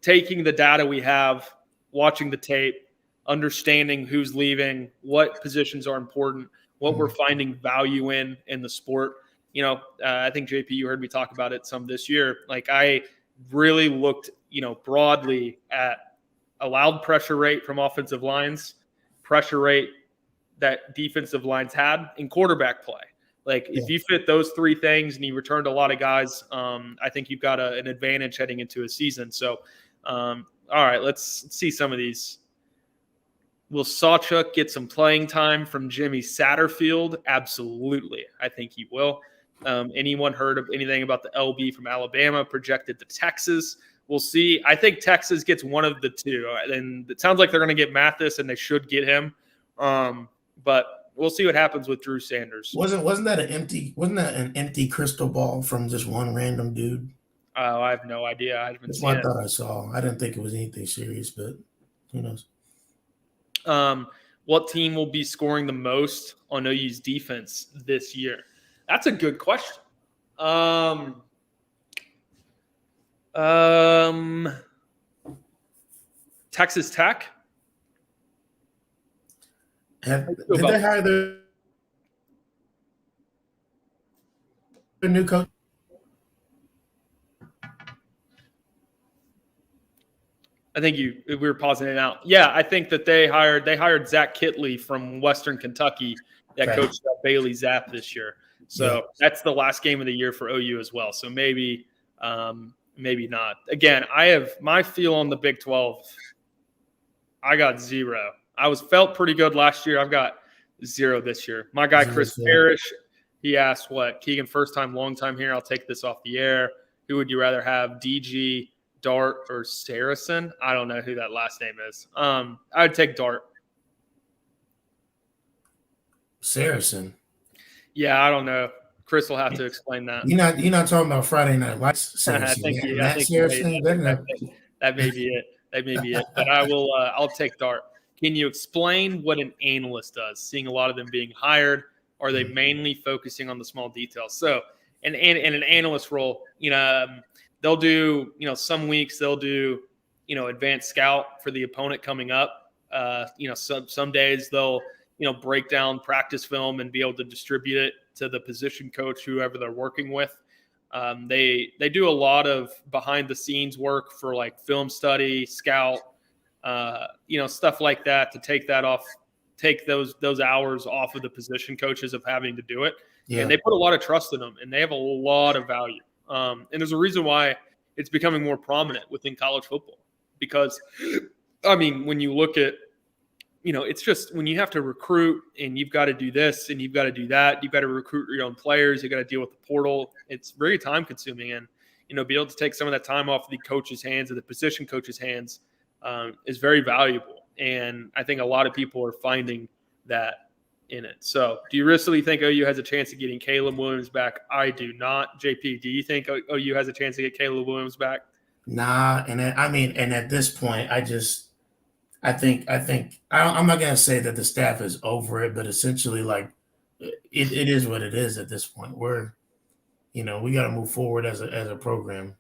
taking the data we have, watching the tape, understanding who's leaving, what positions are important, what we're finding value in the sport. I think JP, you heard me talk about it some this year. Like I really looked, broadly at allowed pressure rate from offensive lines, pressure rate that defensive lines had, in quarterback play. Like if you fit those three things and you returned a lot of guys, I think you've got an advantage heading into a season. So, all right, let's see some of these. Will Sawchuk get some playing time from Jimmy Satterfield? Absolutely. I think he will. Anyone heard of anything about the LB from Alabama projected to Texas? We'll see. I think Texas gets one of the two. And it sounds like they're going to get Mathis, and they should get him. But we'll see what happens with Drew Sanders. Wasn't that an empty crystal ball from just one random dude? Oh, I have no idea. I haven't seen it. I thought I saw. I didn't think it was anything serious, but who knows? What team will be scoring the most on OU's defense this year? That's a good question. Texas Tech. Did they hire their new coach? I think we were pausing it out. Yeah, I think that they hired Zach Kitley from Western Kentucky that coached Bailey Zapp this year. So that's the last game of the year for OU as well. So maybe not. Again, I have my feel on the Big 12. I got 0. I felt pretty good last year. I've got 0 this year. My guy Chris Parrish, he asked, "What Keegan? First time, long time here. I'll take this off the air. Who would you rather have, DG, Dart, or Saracen?" I don't know who that last name is. I'd take Dart. Saracen. Yeah, I don't know. Chris will have to explain that. You're not talking about Friday Night Lights. I think that may be it. That may be it. But I'll take Dart. Can you explain what an analyst does? Seeing a lot of them being hired, are they mainly focusing on the small details? So, in an analyst role, they'll do, some weeks they'll do, advanced scout for the opponent coming up. Some days they'll, break down practice film and be able to distribute it to the position coach, whoever they're working with. They do a lot of behind the scenes work for like film study, scout, stuff like that, to take those hours off of the position coaches of having to do it. Yeah. And they put a lot of trust in them, and they have a lot of value. And there's a reason why it's becoming more prominent within college football, because, when you look at, it's just when you have to recruit and you've got to do this and you've got to do that, you've got to recruit your own players, you've got to deal with the portal. It's very time consuming, and, be able to take some of that time off of the coach's hands or the position coach's hands is very valuable. And I think a lot of people are finding that in it. So do you really think OU has a chance of getting Caleb Williams back? I do not. JP, do you think OU has a chance to get Caleb Williams back? Nah. And at this point, I think I'm not going to say that the staff is over it, but essentially, like, it is what it is at this point. We got to move forward as a program.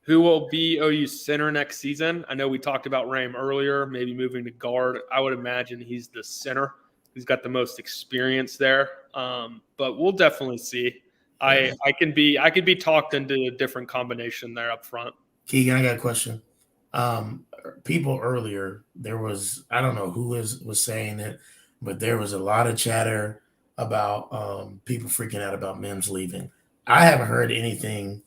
Who will be OU's center next season? I know we talked about Ram earlier, maybe moving to guard. I would imagine he's the center. He's got the most experience there. But we'll definitely see. I could be talked into a different combination there up front. Keegan, I got a question. People earlier, there was, I don't know who was saying it, but there was a lot of chatter about people freaking out about Mims leaving. I haven't heard anything.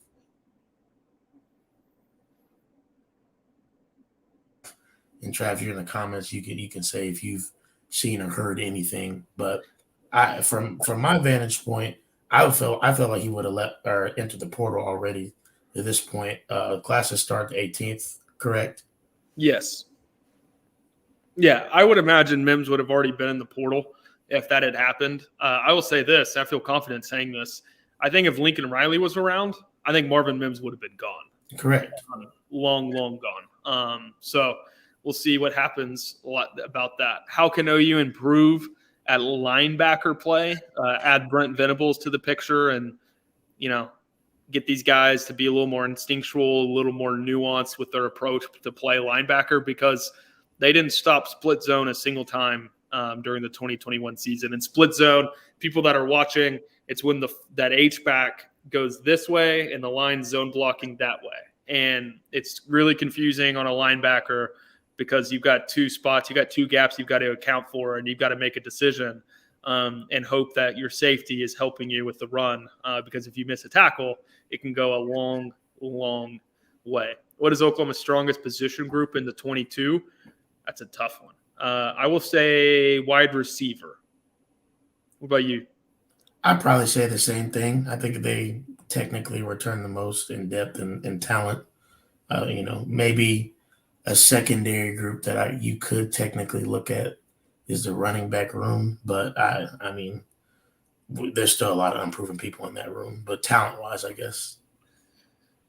And Trav, if you're in the comments, you can say if you've seen or heard anything. But from my vantage point, I felt like he would have entered the portal already at this point. Classes start the 18th, correct? Yes. Yeah, I would imagine Mims would have already been in the portal if that had happened. I will say this. I feel confident saying this. I think if Lincoln Riley was around, I think Marvin Mims would have been gone. Correct. Long gone. So we'll see what happens about that. How can OU improve at linebacker play? Add Brent Venables to the picture and, get these guys to be a little more instinctual, a little more nuanced with their approach to play linebacker, because they didn't stop split zone a single time during the 2021 season. And split zone, people that are watching, it's when that H-back goes this way and the line zone blocking that way. And it's really confusing on a linebacker because you've got two spots, you've got two gaps you've got to account for, and you've got to make a decision and hope that your safety is helping you with the run, because if you miss a tackle, it can go a long, long way. What is Oklahoma's strongest position group in the 22? That's a tough one. I will say wide receiver. What about you? I'd probably say the same thing. I think they technically return the most in depth and talent. Maybe a secondary group that you could technically look at is the running back room, but I mean, there's still a lot of unproven people in that room. But talent-wise, I guess.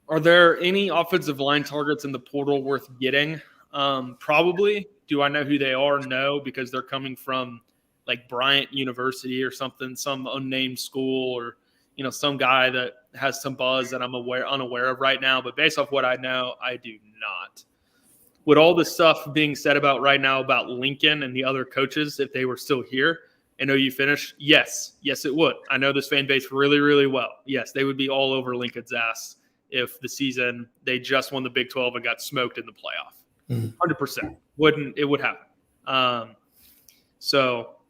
Are there any offensive line targets in the portal worth getting? Probably. Do I know who they are? No, because they're coming from like Bryant University or something, some unnamed school, or some guy that has some buzz that I'm unaware of right now. But based off what I know, I do not. With all the stuff being said about right now about Lincoln and the other coaches, if they were still here and OU finished, yes, it would. I know this fan base really, really well. Yes, they would be all over Lincoln's ass if the season they just won the Big 12 and got smoked in the playoff. 100% would happen.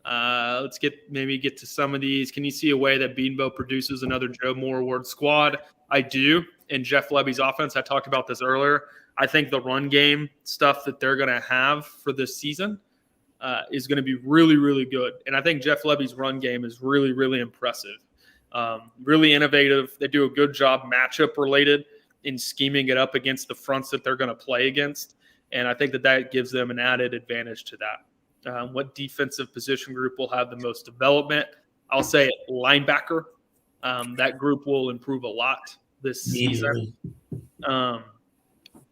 Let's get to some of these. Can you see a way that Beanbo produces another Joe Moore Award squad? I do. In Jeff Lebby's offense, I talked about this earlier. I think the run game stuff that they're going to have for this season is going to be really, really good. And I think Jeff Lebby's run game is really, really impressive. Really innovative. They do a good job matchup related in scheming it up against the fronts that they're going to play against. And I think that gives them an added advantage to that. What defensive position group will have the most development? I'll say linebacker. That group will improve a lot this season.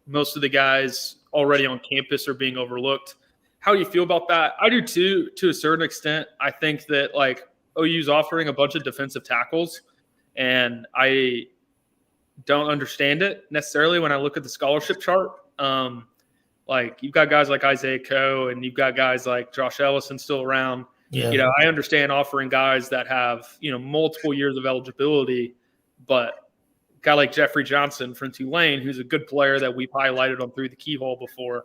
Most of the guys already on campus are being overlooked. How do you feel about that? I do too, to a certain extent. I think that OU's offering a bunch of defensive tackles, and I don't understand it necessarily when I look at the scholarship chart. You've got guys like Isaiah Coe, and you've got guys like Josh Ellison still around. Yeah. I understand offering guys that have, multiple years of eligibility, but a guy like Jeffrey Johnson from Tulane, who's a good player that we've highlighted on Through the Keyhole before,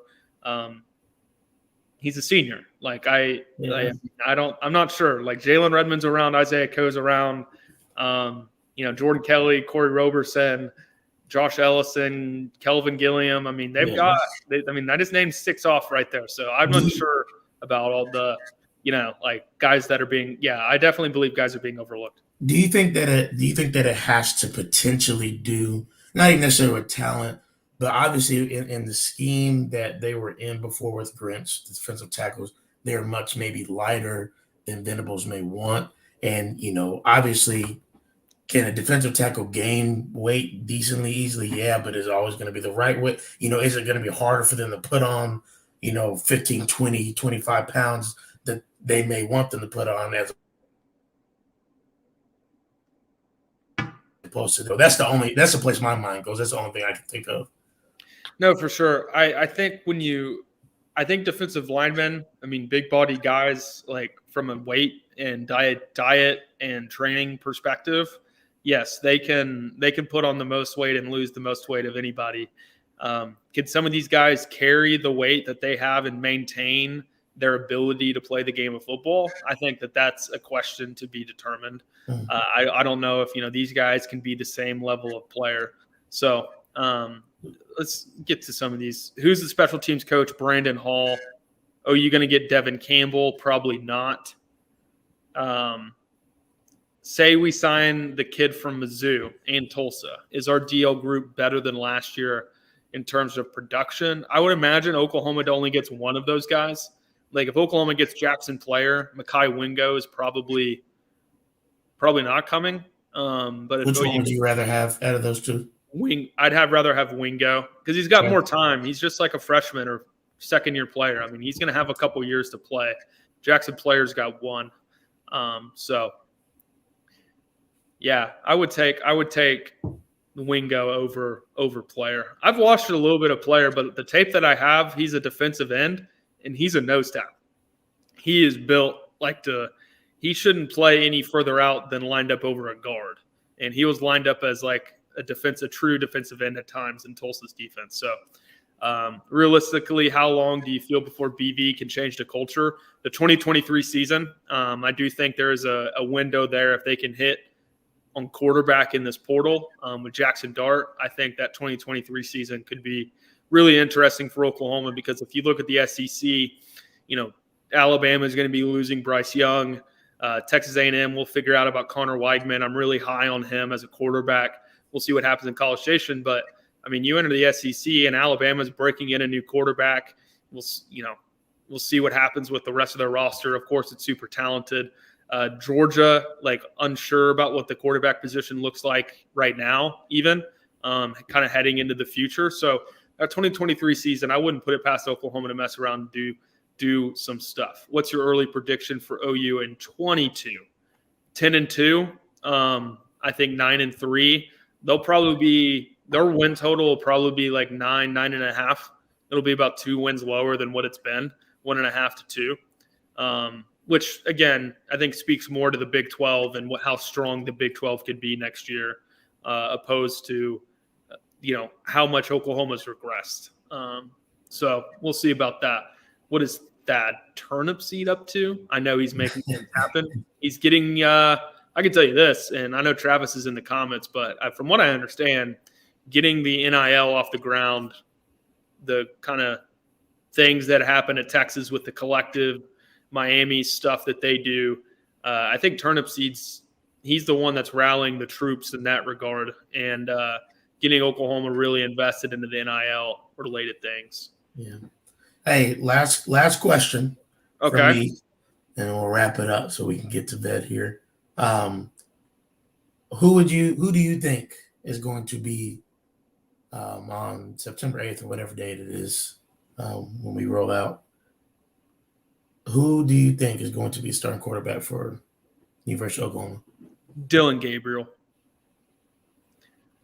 he's a senior. I'm not sure. Jalen Redmond's around, Isaiah Coe's around, Jordan Kelly, Corey Roberson, Josh Ellison, Kelvin Gilliam. I mean, I just named 6 off right there. So I'm not sure about all the, guys that are being. Yeah, I definitely believe guys are being overlooked. Do you think that it has to potentially do, not even necessarily with talent, but obviously in the scheme that they were in before with Brent's defensive tackles, they're much maybe lighter than Venables may want, and obviously. Can a defensive tackle gain weight decently, easily? Yeah, but is it always going to be the right weight? Is it going to be harder for them to put on, 15, 20, 25 pounds that they may want them to put on as opposed to that's the place my mind goes. That's the only thing I can think of. No, for sure. I think defensive linemen, big body guys, from a weight and diet and training perspective, yes, they can put on the most weight and lose the most weight of anybody. Can some of these guys carry the weight that they have and maintain their ability to play the game of football? I think that's a question to be determined. I don't know if these guys can be the same level of player. So let's get to some of these. Who's the special teams coach? Brandon Hall. Oh, you going to get Devin Campbell? Probably not. Say we sign the kid from Mizzou and Tulsa. Is our DL group better than last year in terms of production? I would imagine Oklahoma only gets one of those guys. If Oklahoma gets Jackson Player, Mekhi Wingo is probably not coming. But which one would you rather have out of those two? I'd rather have Wingo because he's got more time. He's just like a freshman or second-year player. I mean, he's going to have a couple years to play. Jackson players got one. So, yeah, I would take Wingo over player. I've watched a little bit of player, but the tape that I have, he's a defensive end, and he's a nose tackle. He is built he shouldn't play any further out than lined up over a guard. And he was lined up as like a true defensive end at times in Tulsa's defense. So realistically, how long do you feel before BV can change the culture? The 2023 season, I do think there is a window there if they can hit on quarterback in this portal with Jackson Dart. I think that 2023 season could be really interesting for Oklahoma because if you look at the SEC, Alabama is going to be losing Bryce Young. Texas A&M will figure out about Connor Weidman. I'm really high on him as a quarterback. We'll see what happens in College Station. But, I mean, you enter the SEC and Alabama's breaking in a new quarterback. We'll see what happens with the rest of their roster. Of course, it's super talented. Georgia, unsure about what the quarterback position looks like right now, even kind of heading into the future. So that 2023 season, I wouldn't put it past Oklahoma to mess around and do some stuff. What's your early prediction for OU in 22? 10-2. I think 9-3. Their win total will probably be like 9.5. It'll be about 2 wins lower than what it's been, 1.5 to 2. Which again, I think speaks more to the Big 12 and how strong the Big 12 could be next year, opposed to, how much Oklahoma's regressed. So we'll see about that. What is that turnip seed up to? I know he's making things happen. He's getting, I can tell you this, and I know Travis is in the comments, but from what I understand, getting the NIL off the ground, the kind of things that happen at Texas with the collective, Miami stuff that they do, I think turnip seeds, he's the one that's rallying the troops in that regard and getting Oklahoma really invested into the NIL related things. Yeah. Hey, last question for me, and we'll wrap it up so we can get to bed here. Who do you think is going to be on September 8th or whatever date it is when we roll out? Who do you think is going to be starting quarterback for University of Oklahoma? Dylan Gabriel.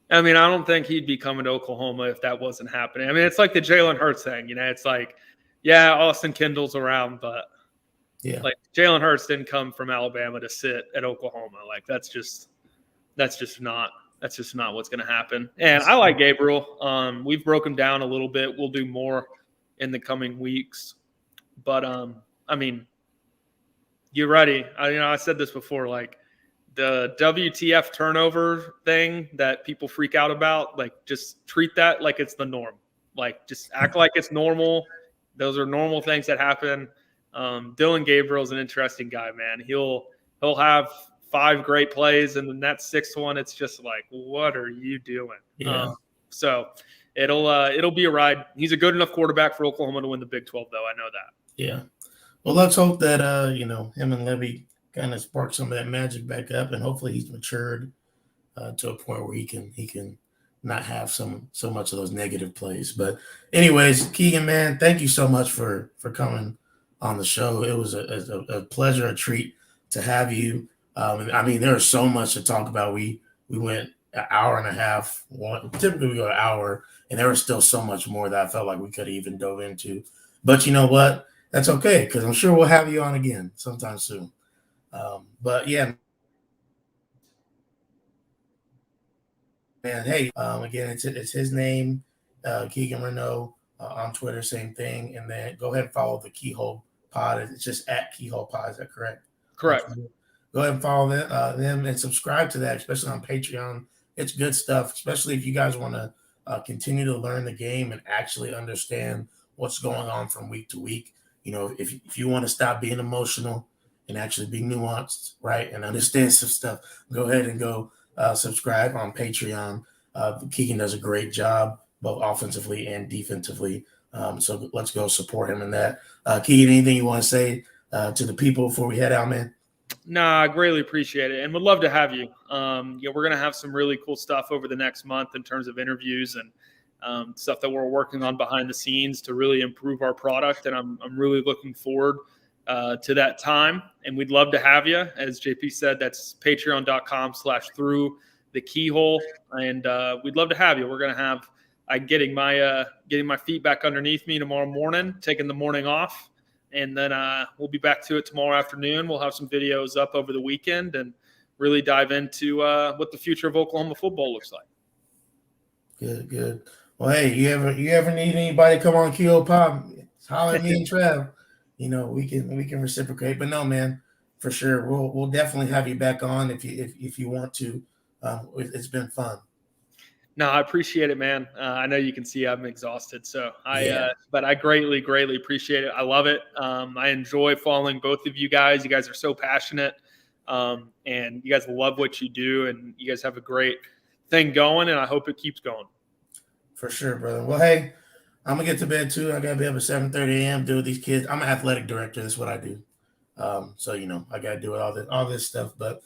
I mean, I don't think he'd be coming to Oklahoma if that wasn't happening. I mean, it's like the Jalen Hurts thing, It's like, yeah, Austin Kendall's around, but Jalen Hurts didn't come from Alabama to sit at Oklahoma. Like that's just not what's going to happen. And I like Gabriel. We've broken down a little bit. We'll do more in the coming weeks. But I mean, you're ready. I said this before, like the WTF turnover thing that people freak out about, like just treat that like it's the norm. Like just act like it's normal. Those are normal things that happen. Dylan Gabriel's an interesting guy, man. He'll have 5 great plays, and then that 6th one, it's just like, what are you doing? Yeah. So it'll be a ride. He's a good enough quarterback for Oklahoma to win the Big 12, though. I know that. Yeah. Well, let's hope that him and Lebby kind of spark some of that magic back up, and hopefully he's matured to a point where he can not have so much of those negative plays. But anyways, Keegan, man, thank you so much for coming on the show. It was a pleasure, a treat to have you. I mean, there's so much to talk about. We went an hour and a half. Typically we go an hour, and there was still so much more that I felt like we could have even dove into. But you know what? That's okay, because I'm sure we'll have you on again sometime soon. But yeah, man. Hey, again, it's his name, Keegan Renault on Twitter, same thing. And then go ahead and follow the Keyhole Pod. It's just at Keyhole Pod. Is that correct? Correct. Go ahead and follow them and subscribe to that, especially on Patreon. It's good stuff, especially if you guys want to continue to learn the game and actually understand what's going on from week to week. If you want to stop being emotional and actually be nuanced, right, and understand some stuff, go ahead and go subscribe on Patreon. Keegan does a great job, both offensively and defensively. So let's go support him in that. Keegan, anything you want to say to the people before we head out, man? Nah, I greatly appreciate it and would love to have you. We're going to have some really cool stuff over the next month in terms of interviews. And stuff that we're working on behind the scenes to really improve our product. And I'm really looking forward to that time. And we'd love to have you. As JP said, that's patreon.com/through the keyhole. And we'd love to have you. We're going to have getting my feet back underneath me tomorrow morning, taking the morning off. And then we'll be back to it tomorrow afternoon. We'll have some videos up over the weekend and really dive into what the future of Oklahoma football looks like. Good. Well, hey, you ever need anybody to come on Keyhole Pop? Holler at me and Trev. We can reciprocate. But no, man, for sure, we'll definitely have you back on if you want to. It's been fun. No, I appreciate it, man. I know you can see I'm exhausted, but I greatly appreciate it. I love it. I enjoy following both of you guys. You guys are so passionate, and you guys love what you do, and you guys have a great thing going, and I hope it keeps going. For sure, brother. Well, hey, I'm gonna get to bed too. I gotta be up at 7:30 a.m. do with these kids. I'm an athletic director. That's what I do. So I gotta do all this stuff. But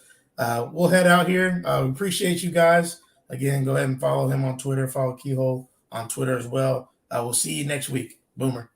we'll head out here. Appreciate you guys. Again, go ahead and follow him on Twitter. Follow Keyhole on Twitter as well. We'll see you next week. Boomer.